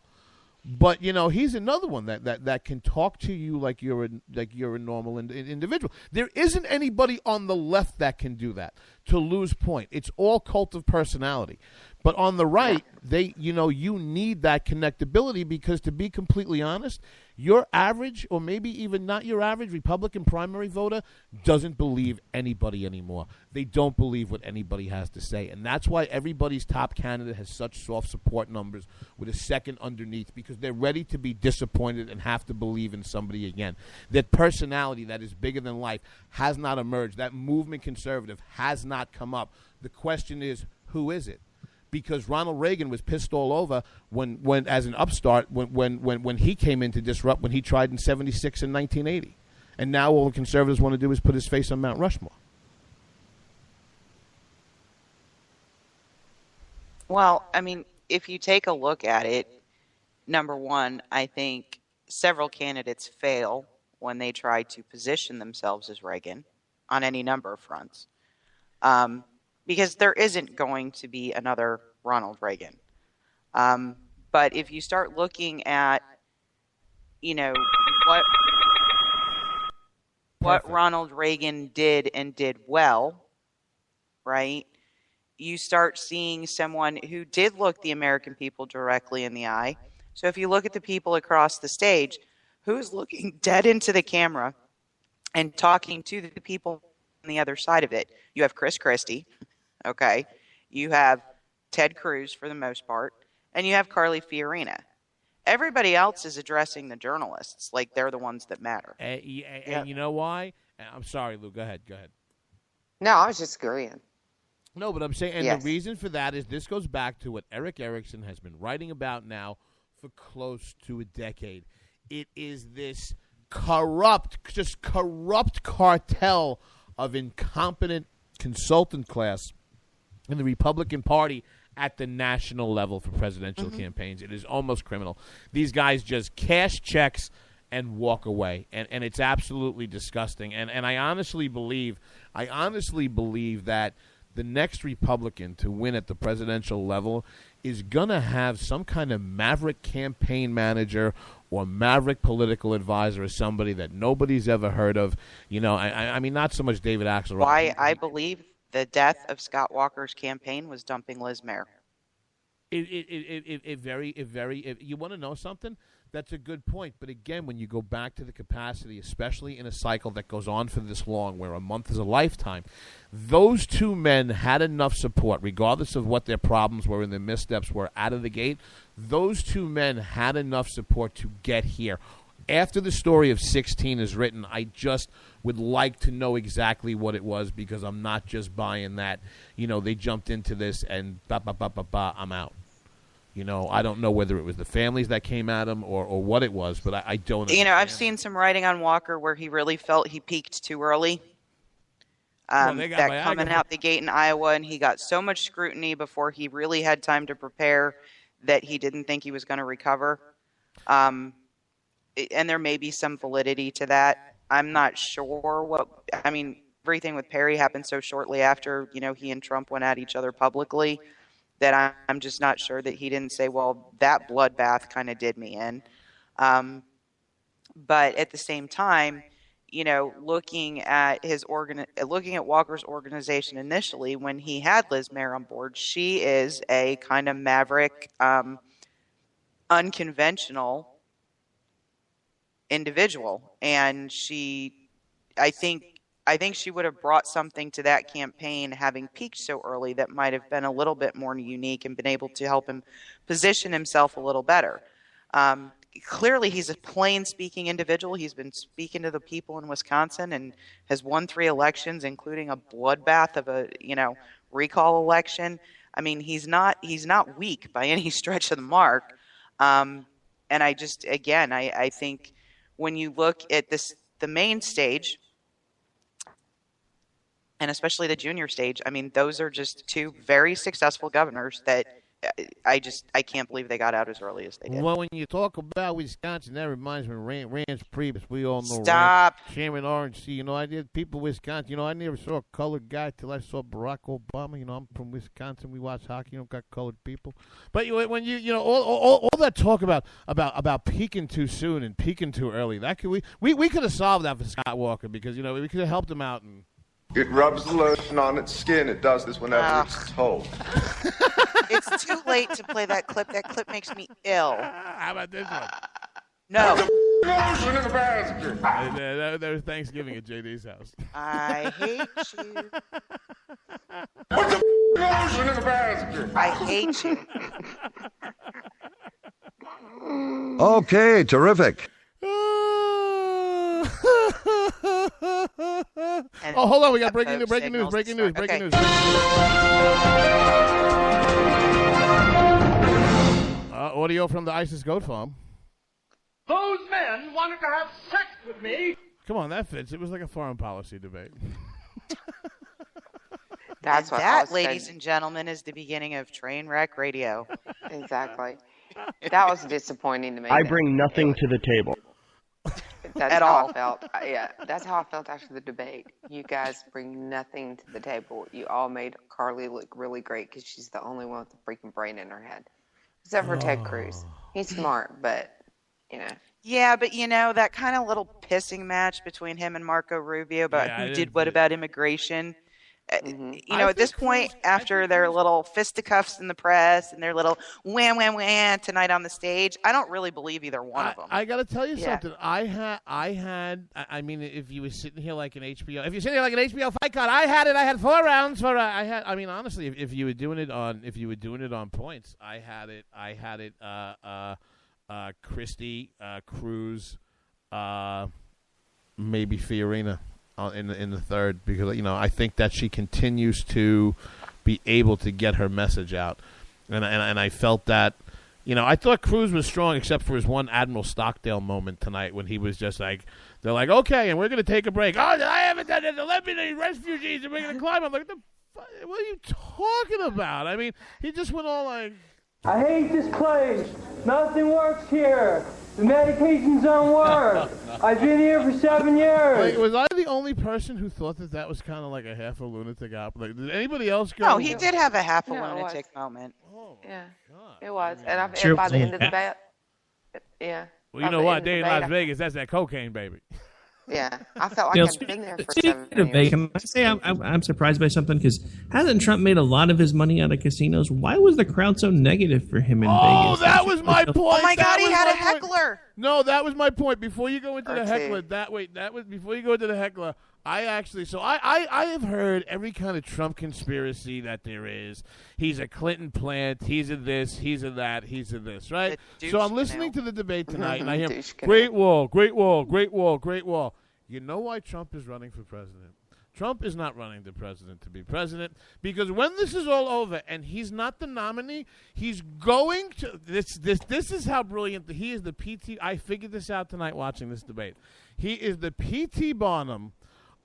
But he's another one that can talk to you like you're a normal individual. There isn't anybody on the left that can do that. To Lou's point, it's all cult of personality. But on the right, you need that connectability, because to be completely honest, your average, or maybe even not your average, Republican primary voter doesn't believe anybody anymore. They don't believe what anybody has to say. And that's why everybody's top candidate has such soft support numbers with a second underneath, because they're ready to be disappointed and have to believe in somebody again. That personality that is bigger than life has not emerged. That movement conservative has not come up. The question is, who is it? Because Ronald Reagan was pissed all over when as an upstart, when he came in to disrupt, when he tried in 76 and 1980. And now all the conservatives want to do is put his face on Mount Rushmore. Well, I mean, if you take a look at it, number one, I think several candidates fail when they try to position themselves as Reagan on any number of fronts. Because there isn't going to be another Ronald Reagan. But if you start looking at, what Ronald Reagan did and did well, right? You start seeing someone who did look the American people directly in the eye. So if you look at the people across the stage, who's looking dead into the camera and talking to the people on the other side of it? You have Chris Christie. Okay, you have Ted Cruz for the most part, and you have Carly Fiorina. Everybody else is addressing the journalists like they're the ones that matter. And you know why? I'm sorry, Lou. Go ahead. No, I was just agreeing. No, but I'm saying, and yes. The reason for that is this goes back to what Eric Erickson has been writing about now for close to a decade. It is this corrupt cartel of incompetent consultant class in the Republican Party at the national level for presidential campaigns. It is almost criminal. These guys just cash checks and walk away, and it's absolutely disgusting. And I honestly believe that the next Republican to win at the presidential level is going to have some kind of maverick campaign manager or maverick political advisor, or somebody that nobody's ever heard of. I mean, not so much David Axelrod. Why I believe the death of Scott Walker's campaign was dumping Liz Mayer. You want to know something? That's a good point. But again, when you go back to the capacity, especially in a cycle that goes on for this long, where a month is a lifetime, those two men had enough support, regardless of what their problems were and their missteps were out of the gate. Those two men had enough support to get here. After the story of 16 is written, I just would like to know exactly what it was, because I'm not just buying that, they jumped into this and I'm out. I don't know whether it was the families that came at him or what it was, but I don't understand. I've seen some writing on Walker where he really felt he peaked too early. That coming out the gate in Iowa, and he got so much scrutiny before he really had time to prepare that he didn't think he was going to recover. And there may be some validity to that. I'm not sure everything with Perry happened so shortly after, he and Trump went at each other publicly, that I'm just not sure that he didn't say, well, that bloodbath kind of did me in. But at the same time, looking at Walker's organization initially, when he had Liz Mayer on board, she is a kind of maverick, unconventional individual, and I think she would have brought something to that campaign, having peaked so early, that might have been a little bit more unique and been able to help him position himself a little better. Clearly, he's a plain-speaking individual. He's been speaking to the people in Wisconsin and has won 3 elections, including a bloodbath of a recall election. I mean, he's not weak by any stretch of the mark. And I think when you look at the main stage, and especially the junior stage, I mean, those are just 2 very successful governors that I can't believe they got out as early as they did. Well, when you talk about Wisconsin, that reminds me of Rance Priebus. We all know Stop. Chairman Orange. See, I did people Wisconsin. I never saw a colored guy till I saw Barack Obama. I'm from Wisconsin. We watch hockey. Got colored people. But when all that talk about peaking too soon and peaking too early, that we could have solved that for Scott Walker, because we could have helped him out. And it rubs the lotion on its skin. It does this whenever it's told. It's too late to play that clip. That clip makes me ill. How about this one? No. Lotion in the basket. There was Thanksgiving at JD's house. I hate you. Put the lotion in the basket. I hate you. Okay, terrific. Hold on. We got breaking news. Audio from the ISIS goat farm. Those men wanted to have sex with me. Come on, that fits. It was like a foreign policy debate. That's what that, ladies and gentlemen, is the beginning of Trainwreck Radio. Exactly. That was disappointing to me. I bring nothing to the table. That's how I felt. That's how I felt after the debate. You guys bring nothing to the table. You all made Carly look really great because she's the only one with a freaking brain in her head. Except for Ted Cruz. He's smart, but, Yeah, but, that kind of little pissing match between him and Marco Rubio about who did what about immigration. At this point, after their little fisticuffs in the press and their little wham, wham, wham tonight on the stage, I don't really believe either one of them. I got to tell you something. I mean, if you were sitting here like an HBO fight card, I had 4 rounds honestly, if you were doing it on points, I had it, Christie, Cruz, maybe Fiorina. In the third, because I think that she continues to be able to get her message out, and I felt that I thought Cruz was strong except for his one Admiral Stockdale moment tonight when he was just like, they're like, okay, and we're gonna take a break. Oh, I haven't done it. Let me the refugees and we're gonna climb. I'm like, what are you talking about? I mean, he just went all like, I hate this place. Nothing works here. The medications don't work. I've been here for 7 years. Like, was I the only person who thought that was kind of like a half a lunatic op? Like, did anybody else go? No, he did have a half a lunatic moment. Oh, yeah, God. it was. And by the end of the debate, Well, you know what? They in Las Vegas, that's that cocaine, baby. Yeah, I felt like I'd been there for 7 years. Can I say I'm surprised by something? Because hasn't Trump made a lot of his money out of casinos? Why was the crowd so negative for him in Vegas? Oh, that was my point. Oh my God, he had a point. heckler. No, that was my point. Before you go into the heckler, before you go into the heckler. I have heard every kind of Trump conspiracy that there is. He's a Clinton plant. He's a this. He's a that. He's a this. Right. So I'm listening to the debate tonight, and I hear Great Wall, Great Wall, Great Wall, Great Wall. You know why Trump is running for president? Trump is not running the president to be president because when this is all over and he's not the nominee, he's going to this is how brilliant he is. The PT. I figured this out tonight watching this debate. He is the P.T. Barnum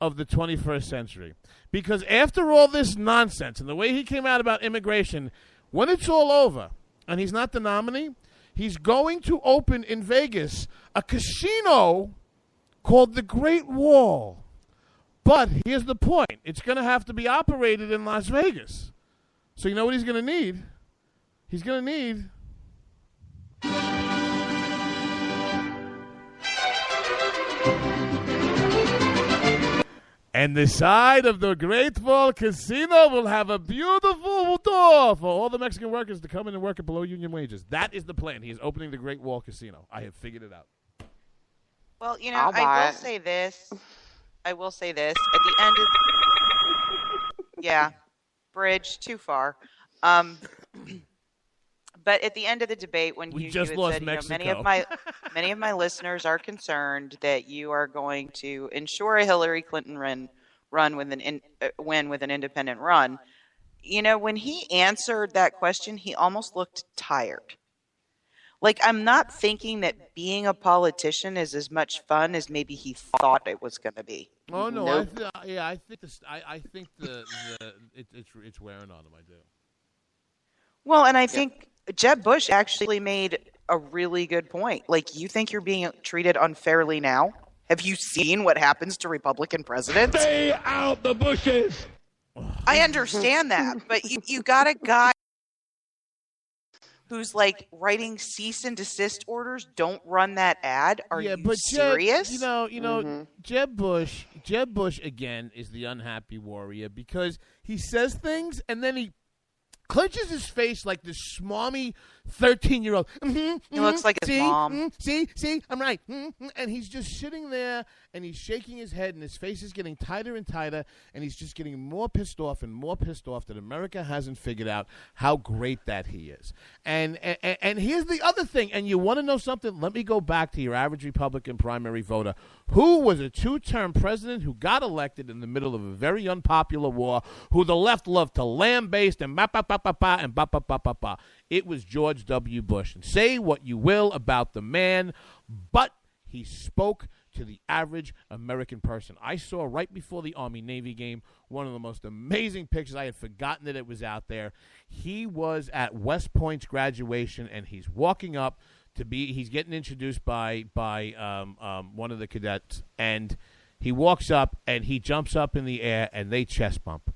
of the 21st century. Because after all this nonsense and the way he came out about immigration, when it's all over and he's not the nominee, he's going to open in Vegas a casino called the Great Wall. But here's the point. It's going to have to be operated in Las Vegas. So you know what he's going to need? He's going to need and the side of the Great Wall Casino will have a beautiful door for all the Mexican workers to come in and work at below union wages. That is the plan. He is opening the Great Wall Casino. I have figured it out. Well, I will say this. At the end of bridge too far. But at the end of the debate, when you had said, many of my listeners are concerned that you are going to ensure a Hillary Clinton win with an independent run. When he answered that question, he almost looked tired. Like, I'm not thinking that being a politician is as much fun as maybe he thought it was going to be. Oh no! Nope. I think it's wearing on him. I do. Well, and I think Jeb Bush actually made a really good point. Like, you think you're being treated unfairly now? Have you seen what happens to Republican presidents? Stay out the bushes. I understand that, but you got a guy who's like writing cease and desist orders. Don't run that ad. Are you serious? Jeb Bush again is the unhappy warrior because he says things and then he clenches his face like this smarmy 13-year-old. He looks like his mom. See, I'm right. And he's just sitting there, and he's shaking his head, and his face is getting tighter and tighter, and he's just getting more pissed off and more pissed off that America hasn't figured out how great that he is. And here's the other thing, and you want to know something? Let me go back to your average Republican primary voter who was a two-term president who got elected in the middle of a very unpopular war, who the left loved to lambaste and ba-ba-ba-ba-ba and ba-ba-ba-ba-ba. It was George W. Bush. And say what you will about the man, but he spoke to the average American person. I saw right before the Army-Navy game one of the most amazing pictures. I had forgotten that it was out there. He was at West Point's graduation, and he's walking up he's getting introduced by one of the cadets, and he walks up, and he jumps up in the air, and they chest bump.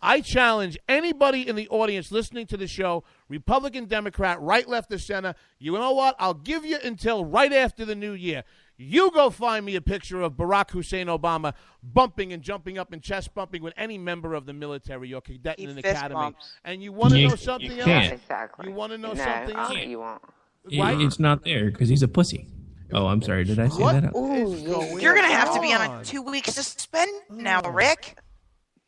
I challenge anybody in the audience listening to the show, Republican, Democrat, right, left, or center, you know what? I'll give you until right after the new year. You go find me a picture of Barack Hussein Obama bumping and jumping up and chest bumping with any member of the military or cadet in an academy. Bumps. And you want to know something else? Can't. Exactly. You want to know something else? You won't. Right? It's not there because he's a pussy. Oh, I'm sorry. Did I say that out? You're going to have to be on a 2-week suspend now, Rick.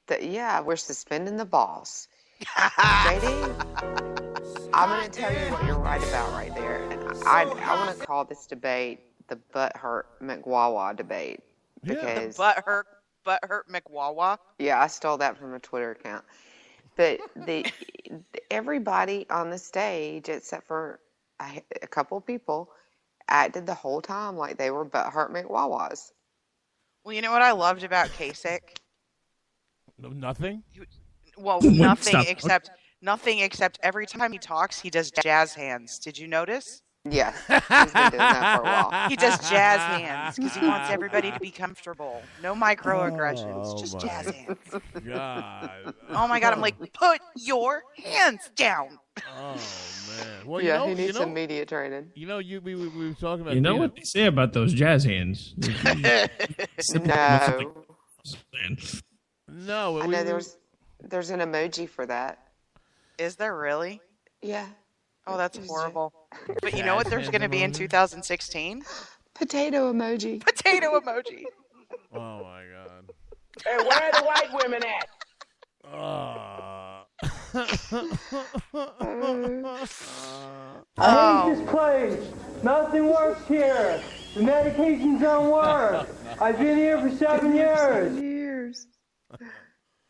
We're suspending the boss. JD, I'm going to tell you what you're right about right there. And I want to call this debate the butthurt McWawa debate. Because The butthurt McWawa? Yeah, I stole that from a Twitter account. But everybody on the stage, except for a couple of people, acted the whole time like they were butthurt McWawas. Well, you know what I loved about Kasich? Nothing? Well, nothing except every time he talks, he does jazz hands. Did you notice? Yes, he's been doing that for a while. He does jazz hands because he wants everybody to be comfortable. No microaggressions, just jazz hands. God. Oh my God! I'm like, put your hands down. Oh man. Well, yeah, he needs some media training. You know, we were talking about. You know what they say about those jazz hands? No. I know there's an emoji for that. Is there really? Yeah. Oh, that's horrible. But you know what there's going to be in 2016? Potato emoji. Potato emoji. Oh my God. Hey, where are the white women at? I hate this place. Nothing works here. The medications don't work. I've been here for 7 years.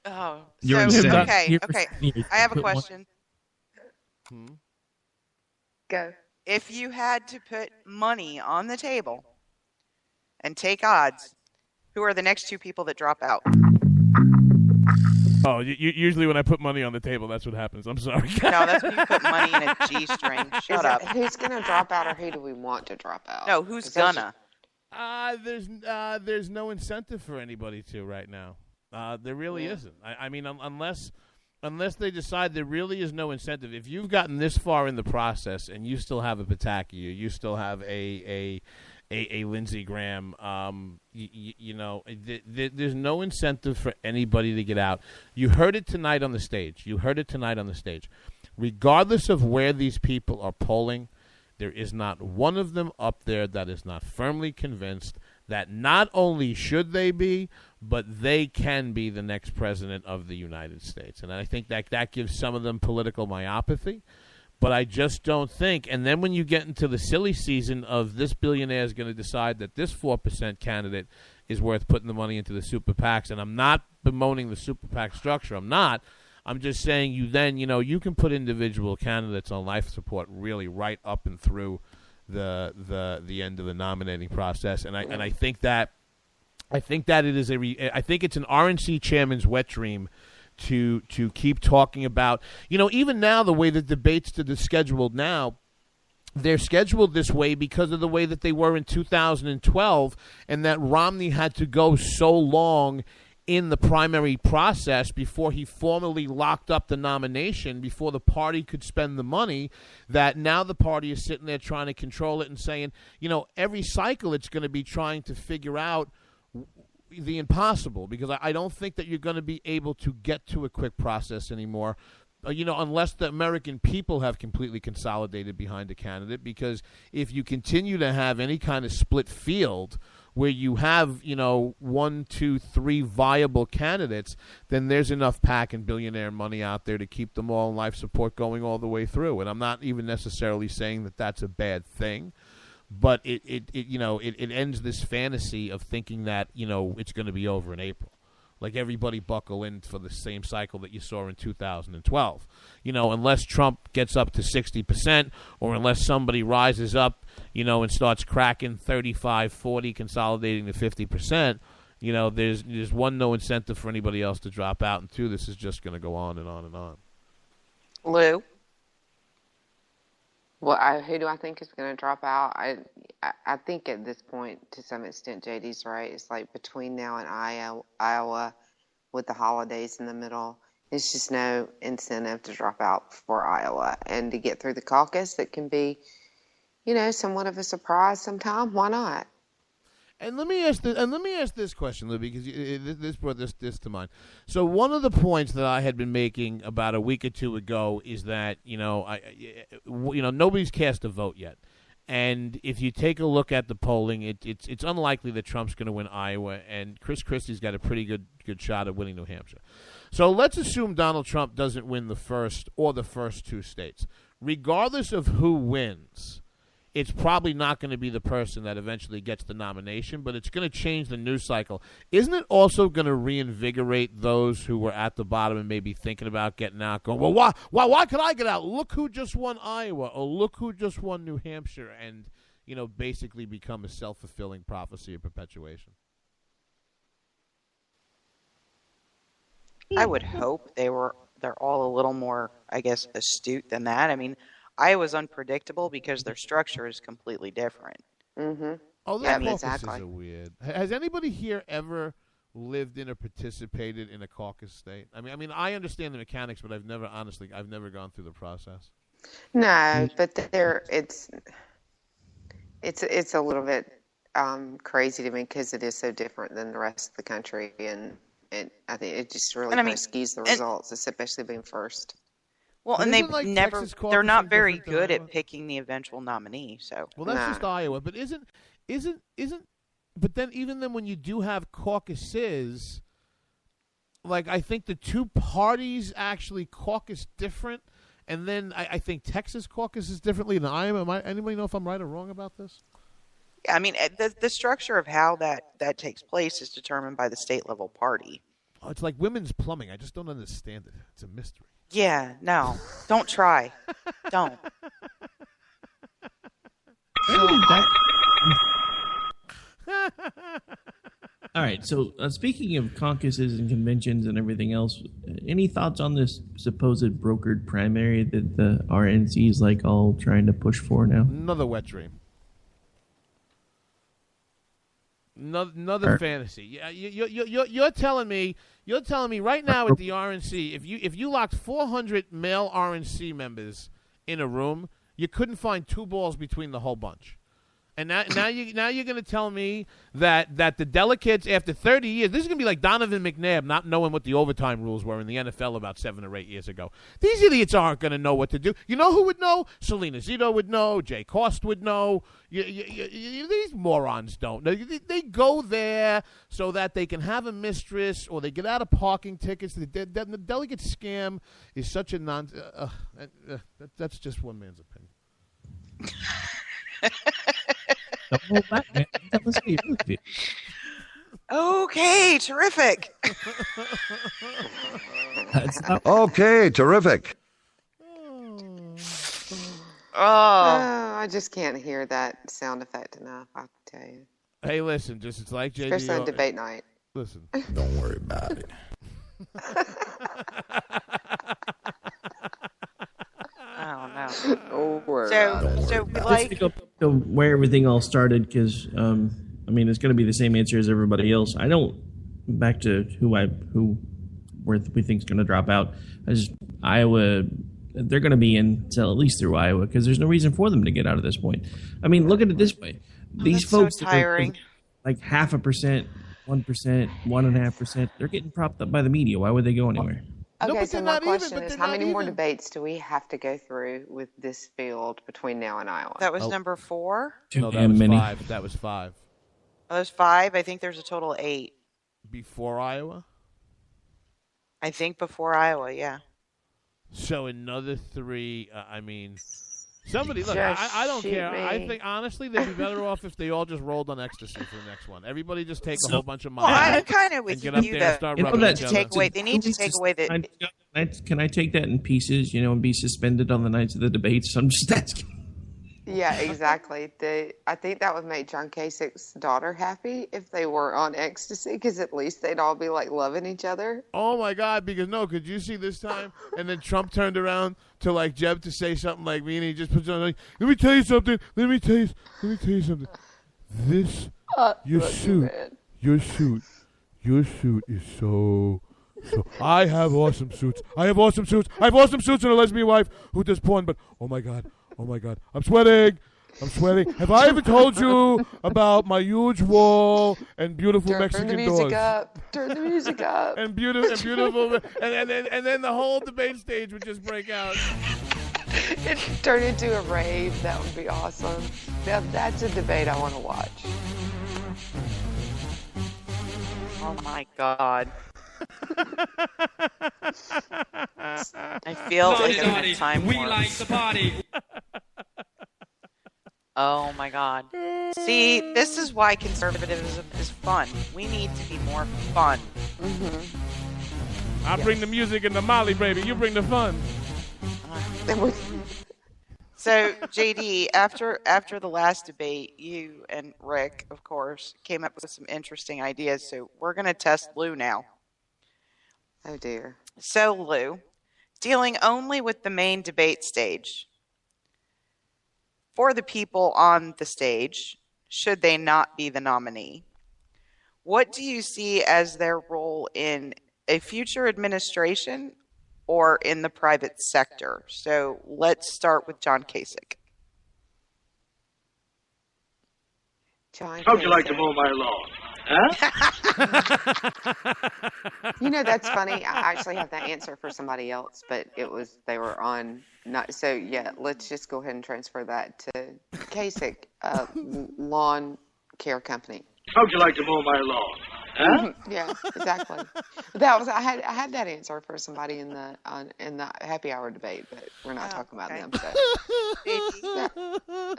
Oh, You're so, insane. okay. I have a question. Go. If you had to put money on the table and take odds, who are the next two people that drop out? Oh, usually when I put money on the table, that's what happens. I'm sorry. No, that's when you put money in a G-string. Shut up. Who's going to drop out, or who do we want to drop out? No, who's gonna? There's no incentive for anybody to right now. There really isn't. I mean, unless they decide there really is no incentive. If you've gotten this far in the process and you still have a Pataki, you still have a Lindsey Graham, there's no incentive for anybody to get out. You heard it tonight on the stage. Regardless of where these people are polling, there is not one of them up there that is not firmly convinced that not only should they be, but they can be the next president of the United States. And I think that gives some of them political myopathy. But I just don't think. And then when you get into the silly season of this billionaire is going to decide that this 4% candidate is worth putting the money into the super PACs, and I'm not bemoaning the super PAC structure. I'm not. I'm just saying you can put individual candidates on life support really right up and through the end of the nominating process. And I think that it is I think it's an RNC chairman's wet dream to keep talking about, even now the way the debates are scheduled now, they're scheduled this way because of the way that they were in 2012, and that Romney had to go so long in the primary process before he formally locked up the nomination, before the party could spend the money, that now the party is sitting there trying to control it and saying, every cycle it's going to be trying to figure out the impossible, because I don't think that you're going to be able to get to a quick process anymore, unless the American people have completely consolidated behind a candidate. Because if you continue to have any kind of split field where you have, 1, 2, 3 viable candidates, then there's enough PAC and billionaire money out there to keep them all in life support going all the way through. And I'm not even necessarily saying that that's a bad thing. But it ends this fantasy of thinking that, it's going to be over in April. Like, everybody buckle in for the same cycle that you saw in 2012. Unless Trump gets up to 60%, or unless somebody rises up, and starts cracking 35, 40, consolidating to 50%, there's one, no incentive for anybody else to drop out, and two, this is just going to go on and on and on. Lou? Well, who do I think is going to drop out? I think at this point, to some extent, JD's right. It's like between now and Iowa, with the holidays in the middle, there's just no incentive to drop out for Iowa. And to get through the caucus, that can be, somewhat of a surprise sometime. Why not? And let me ask this question, Lou, because this brought this to mind. So one of the points that I had been making about a week or two ago is that nobody's cast a vote yet, and if you take a look at the polling, it's unlikely that Trump's going to win Iowa, and Chris Christie's got a pretty good shot at winning New Hampshire. So let's assume Donald Trump doesn't win the first two states. Regardless of who wins, it's probably not going to be the person that eventually gets the nomination, but it's going to change the news cycle. Isn't it also going to reinvigorate those who were at the bottom and maybe thinking about getting out, going, well, why could I get out? Look who just won Iowa, or look who just won New Hampshire, and, basically become a self-fulfilling prophecy of perpetuation. I would hope they're all a little more, I guess, astute than that. I mean, Iowa's unpredictable because their structure is completely different. Mm-hmm. Oh, those Yeah, caucuses exactly. are weird. Has anybody here ever lived in or participated in a caucus state? I mean, I understand the mechanics, but I've never gone through the process. No, but it's a little bit crazy to me because it is so different than the rest of the country, and I think it just really kind of skews the results, especially being first. Well, But and isn't, like, Texas they're not caucusing very different than good Iowa? at picking the eventual nominee. So Well, that's just Iowa. But isn't? But then even then, when you do have caucuses, like I think the two parties actually caucus different, and then I think Texas caucuses differently than Iowa. Anybody know if I'm right or wrong about this? yeah, I mean, the structure of how that takes place is determined by the state level party. Oh, it's like women's plumbing. I just don't understand it. It's a mystery. Yeah, no, don't try, don't. All right. So speaking of caucuses and conventions and everything else, any thoughts on this supposed brokered primary that the RNC is like all trying to push for now? Another wet dream. Another fantasy. Yeah, you're telling me right now at the RNC, if you locked 400 male RNC members in a room, you couldn't find two balls between the whole bunch. And now you're going to tell me that the delegates after 30 years, this is going to be like Donovan McNabb not knowing what the overtime rules were in the NFL about 7 or 8 years ago. These idiots aren't going to know what to do. You know who would know? Selena Zito would know. Jay Cost would know. These morons don't. They go there so that they can have a mistress or they get out of parking tickets. The delegate scam is such a that's just one man's opinion. Don't hold back, man. Let's see. Okay, terrific. Okay, terrific. I just can't hear that sound effect enough, I can tell you. Hey, listen, it's like JD. Especially on debate night. Listen. Don't worry about it. So Let's pick up to where everything all started, because it's going to be the same answer as everybody else. I don't. Back to who we think is going to drop out. Iowa. They're going to be in at least through Iowa because there's no reason for them to get out at this point. I mean, look at it this way: these folks so tiring. Like 0.5%, 1%, 1.5%. They're getting propped up by the media. Why would they go anywhere? Okay, so my question is, how many more debates do we have to go through with this field between now and Iowa? That was number 4? No, that was 5. That was 5. Oh, there's 5? I think there's a total of 8. Before Iowa? I think before Iowa, yeah. So another 3, somebody, look, I don't care. Me. I think, honestly, they'd be better off if they all just rolled on ecstasy for the next one. Everybody just take a whole bunch of money. Well, I'm kind of with you, though. They need to take away the... Can I take that in pieces, and be suspended on the nights of the debates? I'm just asking. Yeah, exactly. I think that would make John Kasich's daughter happy if they were on ecstasy, because at least they'd all be like loving each other. Oh my God! Because could you see this time? And then Trump turned around to like Jeb to say something like me, and he just puts on like, "Let me tell you something. Let me tell you something. This your suit is so." I have awesome suits. I have awesome suits and a lesbian wife who does porn. But oh my god, I'm sweating. Have I ever told you about my huge wall and beautiful Mexican doors? Turn the music up. and beautiful, and then the whole debate stage would just break out. It turned into a rave. That would be awesome. Now that's a debate I want to watch. Oh my God. I feel like I'm in time warp. We like the party. Oh my God. See, this is why conservatism is fun. We need to be more fun. I bring the music and the Molly, baby. You bring the fun. So, JD, after the last debate, you and Rick, of course, came up with some interesting ideas. So we're going to test Lou now. Oh, dear. So, Lou, dealing only with the main debate stage, for the people on the stage, should they not be the nominee. What do you see as their role in a future administration or in the private sector? So let's start with John Kasich. How'd you like to mow my lawn? Huh? You know, that's funny. I actually have that answer for somebody else, but they were on. Not so. Yeah, let's just go ahead and transfer that to Kasich, lawn care company. How'd you like to mow my lawn? Huh? Yeah, exactly. That was I had that answer for somebody in the happy hour debate, but we're not talking about them. So. Yeah,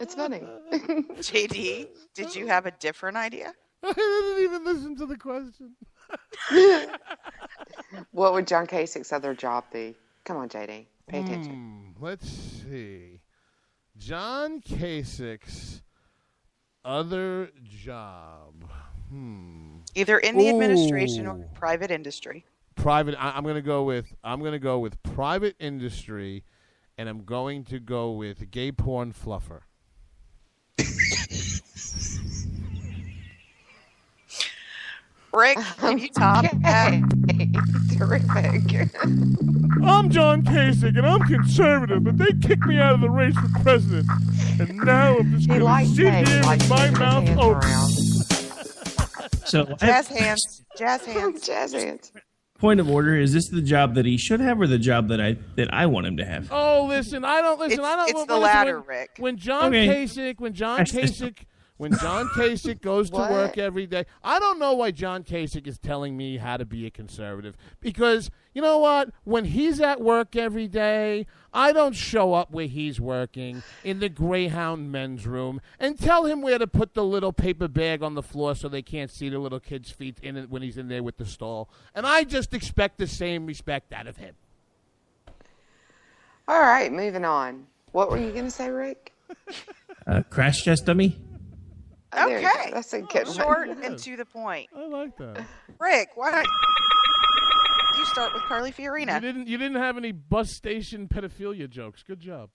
it's funny. JD, did you have a different idea? I didn't even listen to the question. What would John Kasich's other job be? Come on, JD, pay attention. Let's see. John Kasich's other job. Either in the administration or private industry. Private. I'm going to go with private industry, and I'm going to go with gay porn fluffer. Rick, can you top that? Terrific. I'm John Kasich, and I'm conservative, but they kicked me out of the race for president. And now I'm just going to sit here with my mouth open. So Jazz hands. Point of order: is this the job that he should have, or the job that I want him to have? Oh, listen, I don't. It's the latter, Rick. When John Kasich goes to work every day, I don't know why John Kasich is telling me how to be a conservative. Because you know what? When he's at work every day, I don't show up where he's working in the Greyhound men's room and tell him where to put the little paper bag on the floor so they can't see the little kid's feet in it when he's in there with the stall. And I just expect the same respect out of him. All right, moving on. What were you going to say, Rick? Crash test dummy. Okay. That's a good one. Short and to the point. I like that. Rick, why don't you start with Carly Fiorina? You didn't have any bus station pedophilia jokes. Good job.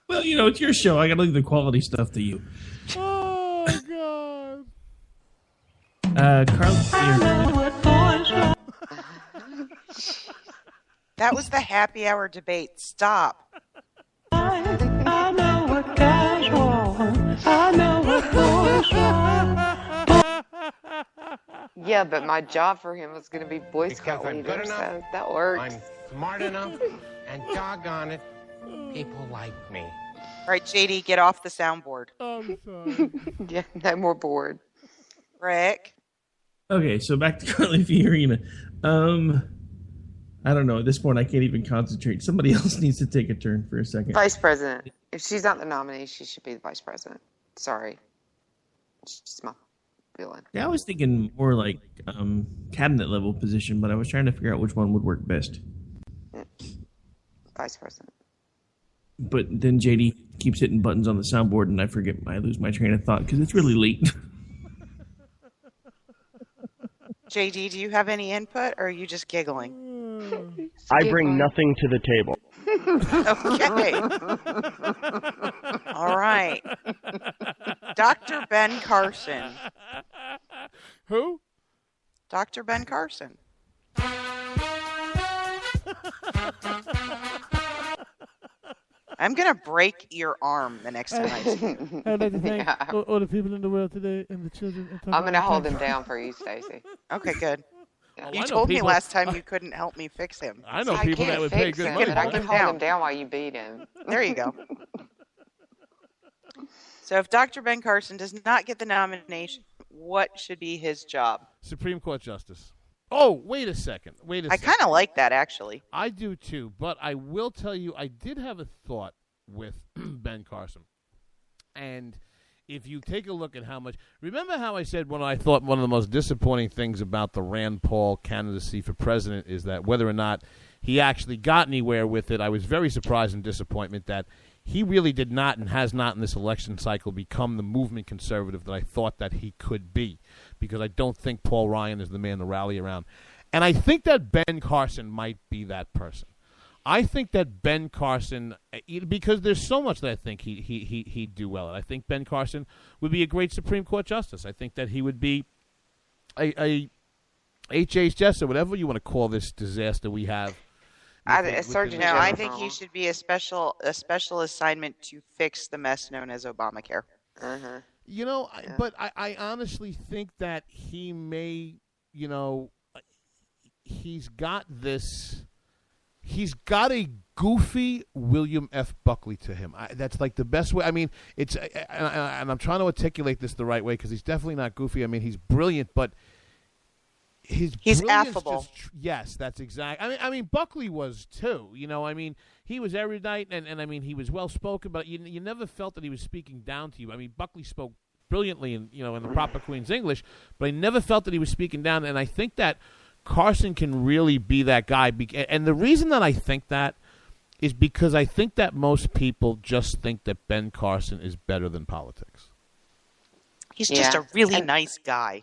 Well, you know, it's your show. I got to leave the quality stuff to you. Oh, God. Carly Fiorina. That was the happy hour debate. Stop. I know what guys want. I know what boys want. Yeah, but my job for him was going to be Boy Scout leader, so that works. I'm smart enough, and doggone it, people like me. All right, JD, get off the soundboard. I'm sorry. Yeah, no more bored. Rick. Okay, so back to Carly Fiorina. I don't know. At this point, I can't even concentrate. Somebody else needs to take a turn for a second. Vice president. If she's not the nominee, she should be the vice president. Sorry. It's just my feeling. Yeah, I was thinking more like cabinet level position, but I was trying to figure out which one would work best. Vice president. But then JD keeps hitting buttons on the soundboard, and I lose my train of thought because it's really late. JD, do you have any input, or are you just giggling? I bring nothing to the table. Okay. All right. Dr. Ben Carson. Who? Dr. Ben Carson. I'm going to break your arm the next time I see you. I'd like to thank all the people in the world today and the children. I'm going to hold him down for you, Stacey. Okay, good. Oh, You told me last time you couldn't help me fix him. I know people that would pay good money. But I can hold him down while you beat him. There you go. So if Dr. Ben Carson does not get the nomination, what should be his job? Supreme Court Justice. Oh, wait a second. I kind of like that, actually. I do, too. But I will tell you, I did have a thought with Ben Carson. And if you take a look at how much... Remember how I said when I thought one of the most disappointing things about the Rand Paul candidacy for president is that whether or not he actually got anywhere with it, I was very surprised and disappointed that he really did not and has not in this election cycle become the movement conservative that I thought that he could be, because I don't think Paul Ryan is the man to rally around. And I think that Ben Carson might be that person. I think that Ben Carson, because there's so much that I think he'd do well at. I think Ben Carson would be a great Supreme Court justice. I think that he would be a HHS or whatever you want to call this disaster we have. I think he should be a special assignment to fix the mess known as Obamacare. Uh-huh. You know, but I honestly think that he may, he's got a goofy William F. Buckley to him. That's like the best way. I mean, it's, and I'm trying to articulate this the right way because he's definitely not goofy. I mean, he's brilliant, but he's affable. Yes, that's exact. I mean, Buckley was too. I mean, he was erudite and I mean, he was well spoken, but you never felt that he was speaking down to you. I mean, Buckley spoke brilliantly in the proper Queen's English, but I never felt that he was speaking down. And I think that Carson can really be that guy. And the reason that I think that is because I think that most people just think that Ben Carson is better than politics. He's just a really nice guy.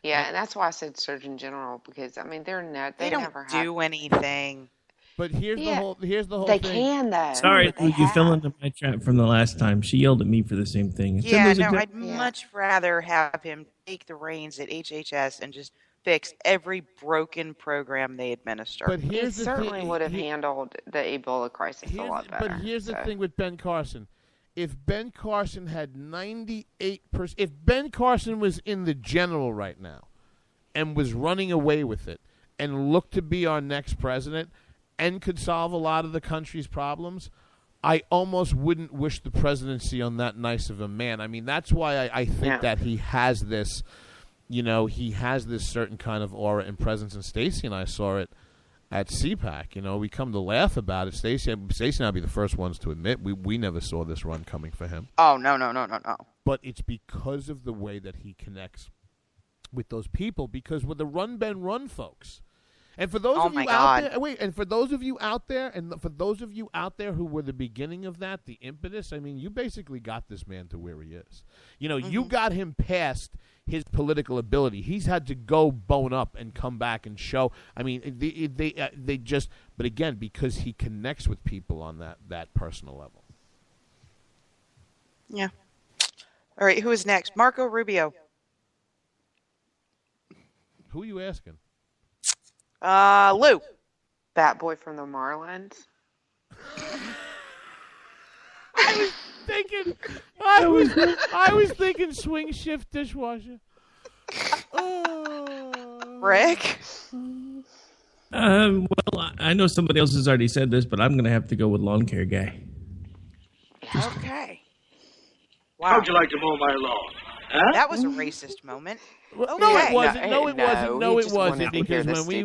Yeah, and that's why I said Surgeon General, because I mean they don't never do anything. But here's the whole they thing. Can though. Sorry, you fell into my trap from the last time. She yelled at me for the same thing. I'd much rather have him take the reins at HHS and just fix every broken program they administer. But he certainly would have handled the Ebola crisis a lot better. But here's the thing with Ben Carson. If Ben Carson had 98%, if Ben Carson was in the general right now and was running away with it and looked to be our next president and could solve a lot of the country's problems, I almost wouldn't wish the presidency on that nice of a man. I mean, that's why I think that he has this, he has this certain kind of aura and presence. And Stacey and I saw it at CPAC. We come to laugh about it. Stacey and I'll be the first ones to admit we never saw this run coming for him. Oh, no. But it's because of the way that he connects with those people, because with the Run Ben Run folks. And for those of you out there, and for those of you out there who were the beginning of that, the impetus, I mean, you basically got this man to where he is. You got him past his political ability. He's had to go bone up and come back and show. I mean, they just, but again, because he connects with people on that personal level. Yeah. All right, who is next? Marco Rubio. Who are you asking? Lou. That boy from the Marlins. I was thinking swing shift dishwasher. Rick? Well, I know somebody else has already said this, but I'm going to have to go with lawn care guy. Okay. Wow. How'd you like to mow my lawn? Huh? That was a racist moment. Okay. No, it wasn't. No, it wasn't. Because when we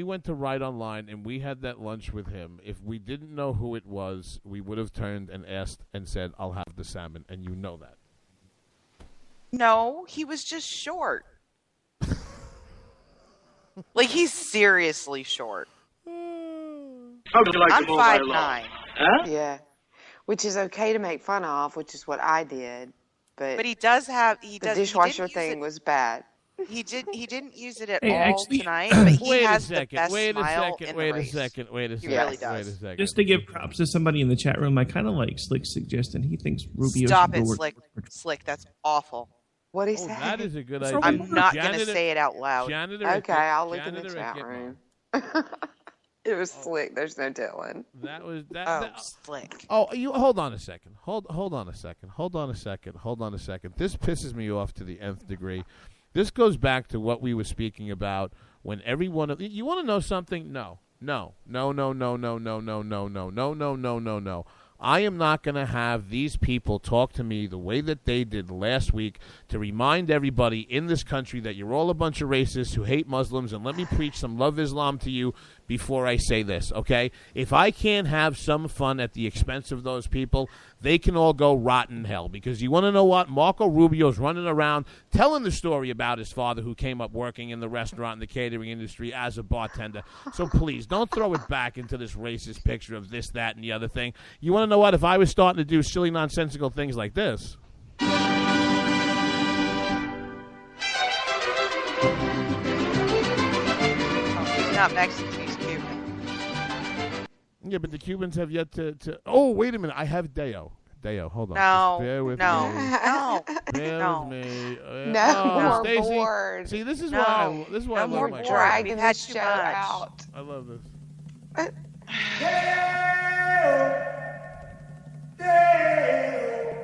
went to Right Online and we had that lunch with him, if we didn't know who it was, we would have turned and asked and said, "I'll have the salmon," and you know that. No, he was just short. Like, he's seriously short. How would you like I'm to mow my lawn? 5'9". Huh? Yeah. Which is okay to make fun of, which is what I did. But he does have the dishwasher thing was bad. He didn't use it at all tonight, but he has the best smile in the race. Wait a second. He really does. Wait a second. Just to give props to somebody in the chat room, I kind of like Slick suggesting he thinks Rubio Stop should it, go Slick. That's awful. What he said? That is a good idea. I'm not going to say it out loud. Okay, I'll look in the chat room. It was Slick. There's no telling. That was Slick. Oh, you hold on a second. Hold on a second. This pisses me off to the nth degree. This goes back to what we were speaking about when everyone. You want to know something? No. I am not going to have these people talk to me the way that they did last week to remind everybody in this country that you're all a bunch of racists who hate Muslims, and let me preach some love Islam to you before I say this, okay? If I can't have some fun at the expense of those people, they can all go rot in hell. Because you want to know what? Marco Rubio's running around telling the story about his father who came up working in the restaurant and the catering industry as a bartender. So please, don't throw it back into this racist picture of this, that, and the other thing. You want to know what? If I was starting to do silly, nonsensical things like this... not Mexican, he's Cuban. Yeah, but the Cubans have yet to. Oh, wait a minute. I have Deo. Hold on. No. Just bear with me. No. Bear with me. No, we're Stacey. bored. See, this is why I love my dragging We've had this too show much. out. I love this.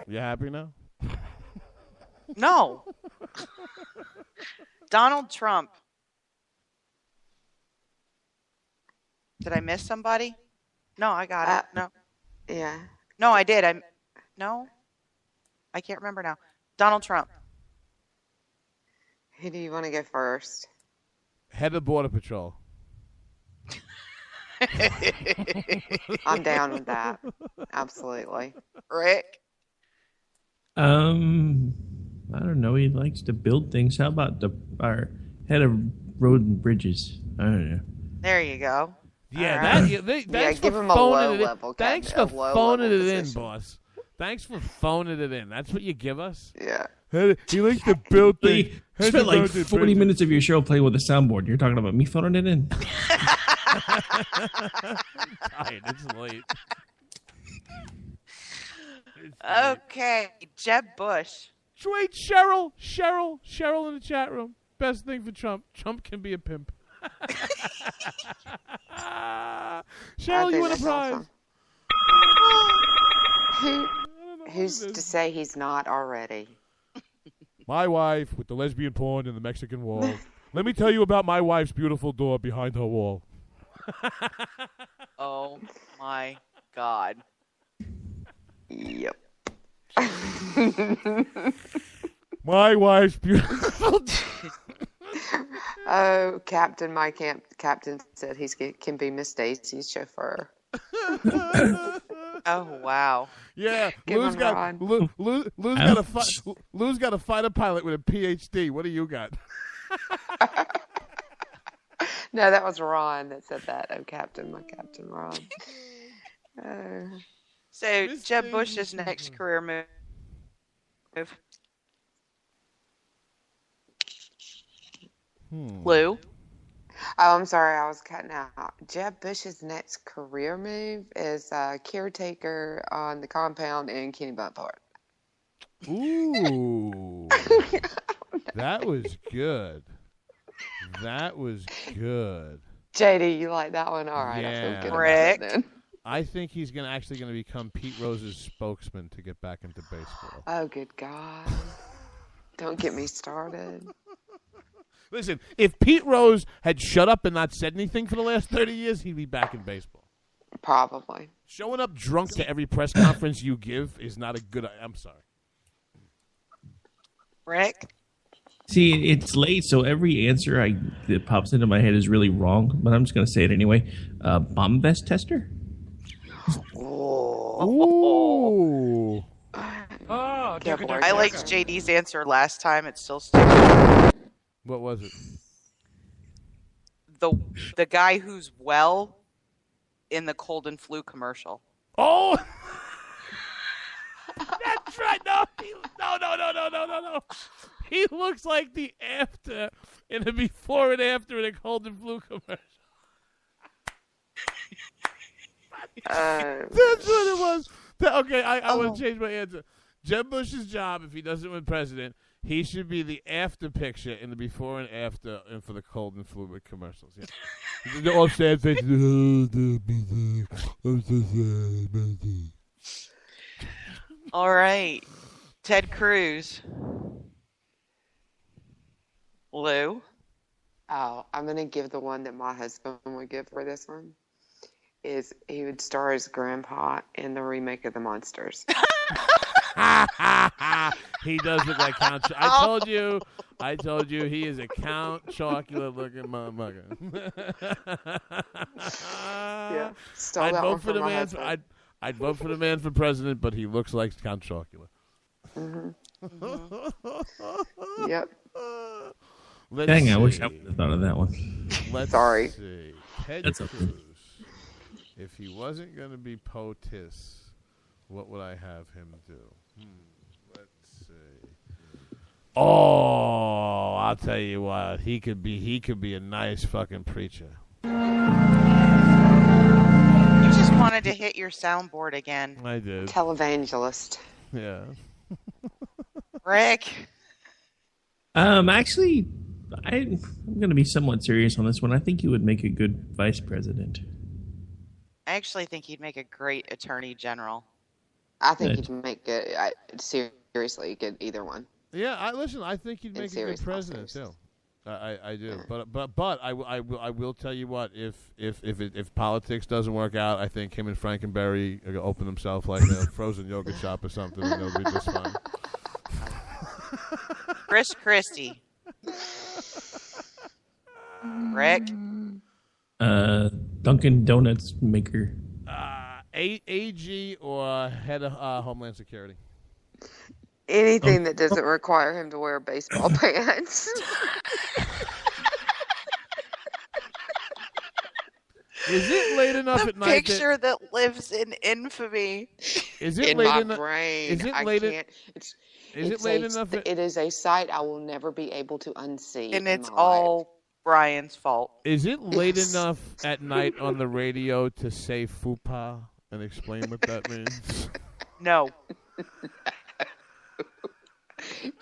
You happy now? No. Donald Trump. Did I miss somebody? No, I got it. No. Yeah. No, I did. No. I can't remember now. Donald Trump. Who do you want to go first? Head of Border Patrol. I'm down with that. Absolutely. Rick? I don't know. He likes to build things. How about our head of road and bridges? I don't know. There you go. Yeah, right. thanks give for him a phoning it in. low-level Thanks for phoning it in, boss. Thanks for phoning it in. That's what you give us? Yeah. He likes to build things. You spent like 40 minutes of your show playing with a soundboard. You're talking about me phoning it in. I'm tired. It's late. Okay, Jeb Bush. Wait, Cheryl in the chat room. Best thing for Trump. Trump can be a pimp. Cheryl, you win a prize. Awesome. Who's to say he's not already? My wife with the lesbian porn and the Mexican wall. Let me tell you about my wife's beautiful door behind her wall. Oh my God. Yep. My wife's beautiful. Oh, Captain, Captain said he can be Miss Stacey's chauffeur. Oh wow. Yeah, Lou's got a fighter pilot with a PhD. What do you got? No, that was Ron that said that. Oh, Captain, my Captain Ron. So Jeb Bush's next career move. Lou? Oh, I'm sorry. I was cutting out. Jeb Bush's next career move is caretaker on the compound in Kenny Buntport. Ooh. That was good. JD, you like that one? All right. Yeah. I feel good Rick. about it then. I think he's actually going to become Pete Rose's spokesman to get back into baseball. Oh, good God. Don't get me started. Listen, if Pete Rose had shut up and not said anything for the last 30 years, he'd be back in baseball. Probably. Showing up drunk to every press conference you give is not a good... I'm sorry. Rick? See, it's late, so every answer that pops into my head is really wrong, but I'm just going to say it anyway. Bomb vest tester? Ooh. I liked JD's answer last time. It's still stupid. What was it? The guy who's well in the cold and flu commercial. Oh! That's right. No. He looks like the after in the before and after in a cold and flu commercial. That's what it was. Okay, I want to change my answer. Jeb Bush's job, if he doesn't win president, he should be the after picture in the before and after and for the cold and flu commercials. Yeah. They're all sad faces. I'm so sad. All right. Ted Cruz. Lou? Oh, I'm going to give the one that my husband would give for this one. Is he would star as Grandpa in the remake of The Monsters. He does look like Count. I told you, he is a Count Chocula looking motherfucker. Yeah, I'd vote for the man. I'd vote for the man for president, but he looks like Count Chocula. Mm-hmm. Yep. Dang, I wish I would have thought of that one. Sorry. See. Ted That's Cruz. okay. If he wasn't going to be POTUS, what would I have him do? Let's see. Oh, I'll tell you what. He could be a nice fucking preacher. wanted to hit your soundboard again. I did. Televangelist. Yeah. Rick. Actually, I'm going to be somewhat serious on this one. I think you would make a good vice president. I actually think he'd make a great attorney general. I think he'd make good. Seriously, good either one. Yeah, I think he'd make a good president too. I do, but I will tell you what. If politics doesn't work out, I think him and Frankenberry are gonna open themselves like a frozen yogurt shop or something, and they'll be just fine. Chris Christie. Rick. Dunkin' Donuts maker. AG or head of Homeland Security. Anything that doesn't require him to wear baseball pants. Is it late enough at night? Picture that lives in infamy. Is it in late my enough? brain? Is it I late? can't. Is it late enough? It is a sight I will never be able to unsee. And it's all Brian's fault. Is it late enough at night on the radio to say fupa and explain what that means? No.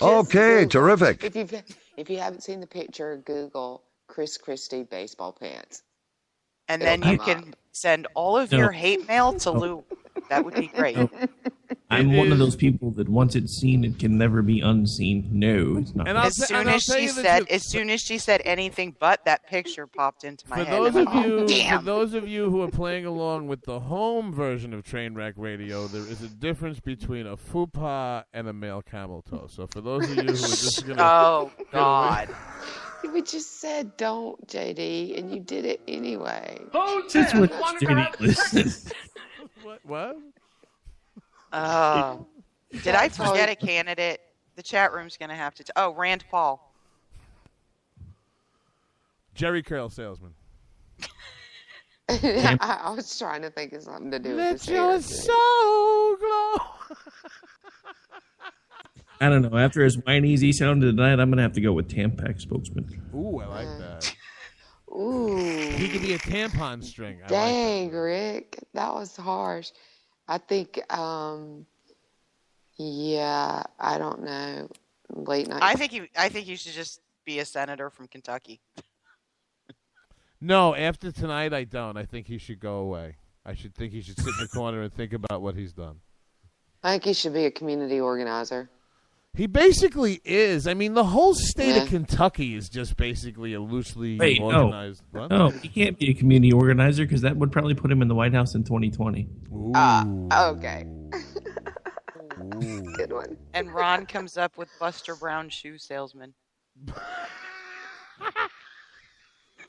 Okay, terrific. If you haven't seen the picture, Google Chris Christie baseball pants. And then you can send all of your hate mail to Lou. That would be great. I'm one of those people that once it's seen, it can never be unseen. No, it's not. As soon as she said anything but that picture popped into my head. For those of you who are playing along with the home version of Trainwreck Radio, there is a difference between a fupa and a male camel toe. So for those of you who are just going to... Oh, God. We just said don't, JD, and you did it anyway. Since what JD listens. What? Did I forget a candidate? The chat room's going to have to... Rand Paul. Jerry Curl salesman. I was trying to think of something to do with this. Let your soul glow. I don't know. After his wine easy sounded tonight, I'm going to have to go with Tampax spokesman. Ooh, I like that. Ooh. He could be a tampon string. Dang, Rick. That was harsh. I think, I don't know. Late night. I think you should just be a senator from Kentucky. No, after tonight, I don't. I think he should go away. I think he should sit in the corner and think about what he's done. I think he should be a community organizer. He basically is. I mean, the whole state of Kentucky is just basically a loosely organized. No, he can't be a community organizer because that would probably put him in the White House in 2020. Okay. Good one. And Ron comes up with Buster Brown shoe salesman.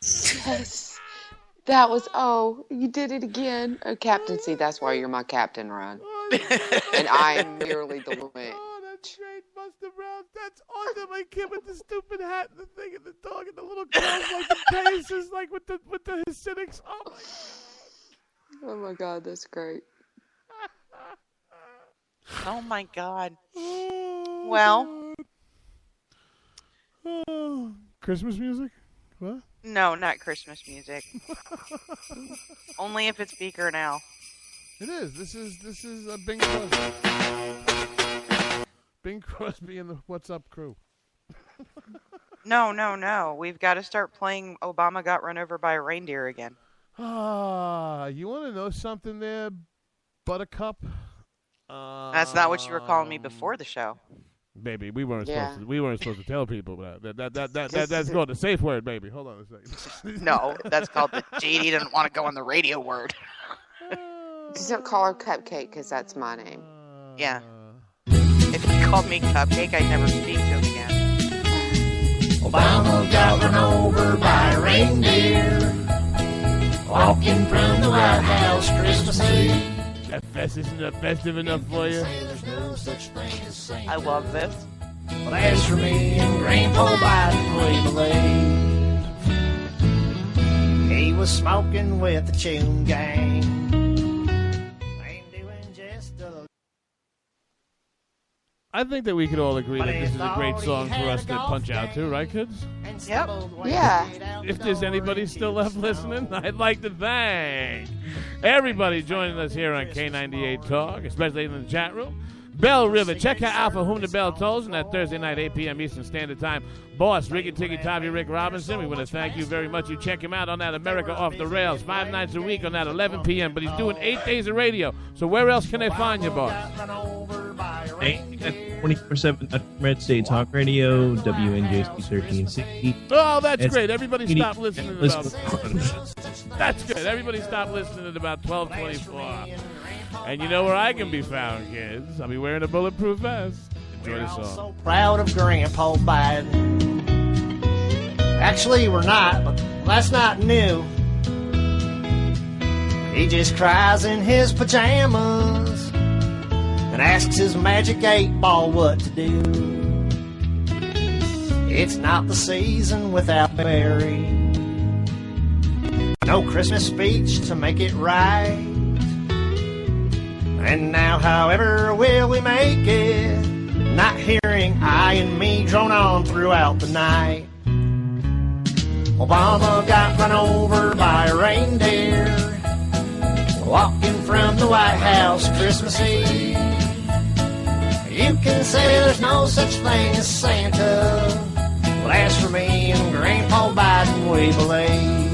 Yes. That was, you did it again. Oh, captaincy, that's why you're my captain, Ron. And I am merely the wimp. That's great, Buster Brown. That's awesome. My kid with the stupid hat and the thing and the dog and the little girls like the Pegasus, like with the Hasidics. Oh my God, that's great. Oh my God. Well. Christmas music? What? No, not Christmas music. Only if it's Beaker now. It is. This is Bing Crosby. Bing Crosby and the What's Up crew. No. We've got to start playing Obama Got Run Over by a Reindeer again. You want to know something there, Buttercup? That's not what you were calling me before the show. Baby, we weren't supposed to tell people that. That's called the safe word, baby. Hold on a second. No, that's called the JD didn't want to go on the radio word. Just don't call her Cupcake because that's my name. Yeah. If you called me Cupcake, I'd never speak to him again. Obama got run over by a reindeer walking from the White House Christmas Eve. That fest isn't festive enough for you? I love this. Well, as for me and Grandpa Biden, we believe he was smoking with the Tune Gang. I think that we could all agree that this is a great song for us to punch out to, right, kids? Yep. Yeah. If there's anybody still left listening, I'd like to thank everybody joining us here on K98 Talk, especially in the chat room. Bell River. Check out Alpha Whom the Bell Tolls on that Thursday night, 8 p.m. Eastern Standard Time. Boss, Ricky Ticky Tavi Rick Robinson. We want to thank you very much. You check him out on that America Off the Rails 5 nights a week on that 11 p.m. But he's doing 8 days of radio. So where else can they find you, boss? 24/7 Red State Talk Radio, WNJC 1360. Oh, that's great. Everybody stop listening at about... That's good. Everybody stop listening at about 12:24. And you know where I can be found, kids. I'll be wearing a bulletproof vest. Enjoy the song. So proud of Grandpa Biden. Actually, we're not, but that's not new. He just cries in his pajamas and asks his magic 8-ball what to do. It's not the season without Mary. No Christmas speech to make it right. And now, however will we make it? Not hearing I and me drone on throughout the night. Obama got run over by a reindeer walking from the White House Christmas Eve. You can say there's no such thing as Santa. Well, as for me and Grandpa Biden, we believe.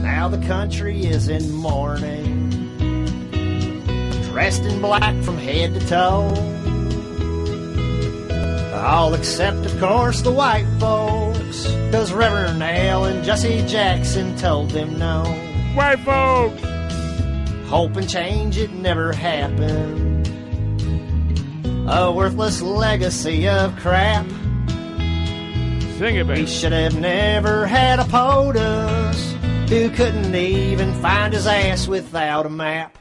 Now the country is in mourning, dressed in black from head to toe. All except, of course, the white folks, 'cause Reverend Al and Jesse Jackson told them no. White folks! Hoping change, it never happened. A worthless legacy of crap. Sing it, baby. We should have never had a POTUS who couldn't even find his ass without a map.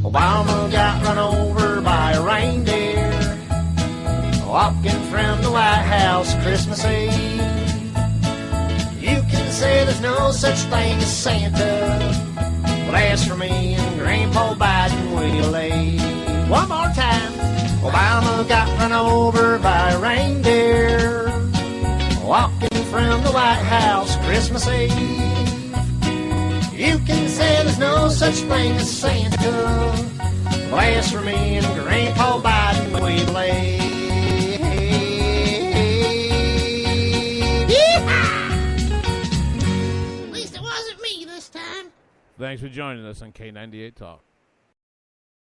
Obama got run over by a reindeer walking from the White House Christmas Eve. You can say there's no such thing as Santa. Well, as for me and Grandpa Biden, we believe. One more time. Obama got run over by a reindeer walking from the White House Christmas Eve. You can say there's no such thing as Santa. Well, as for me and Grandpa Biden, we believe. At least it wasn't me this time. Thanks for joining us on K98 Talk.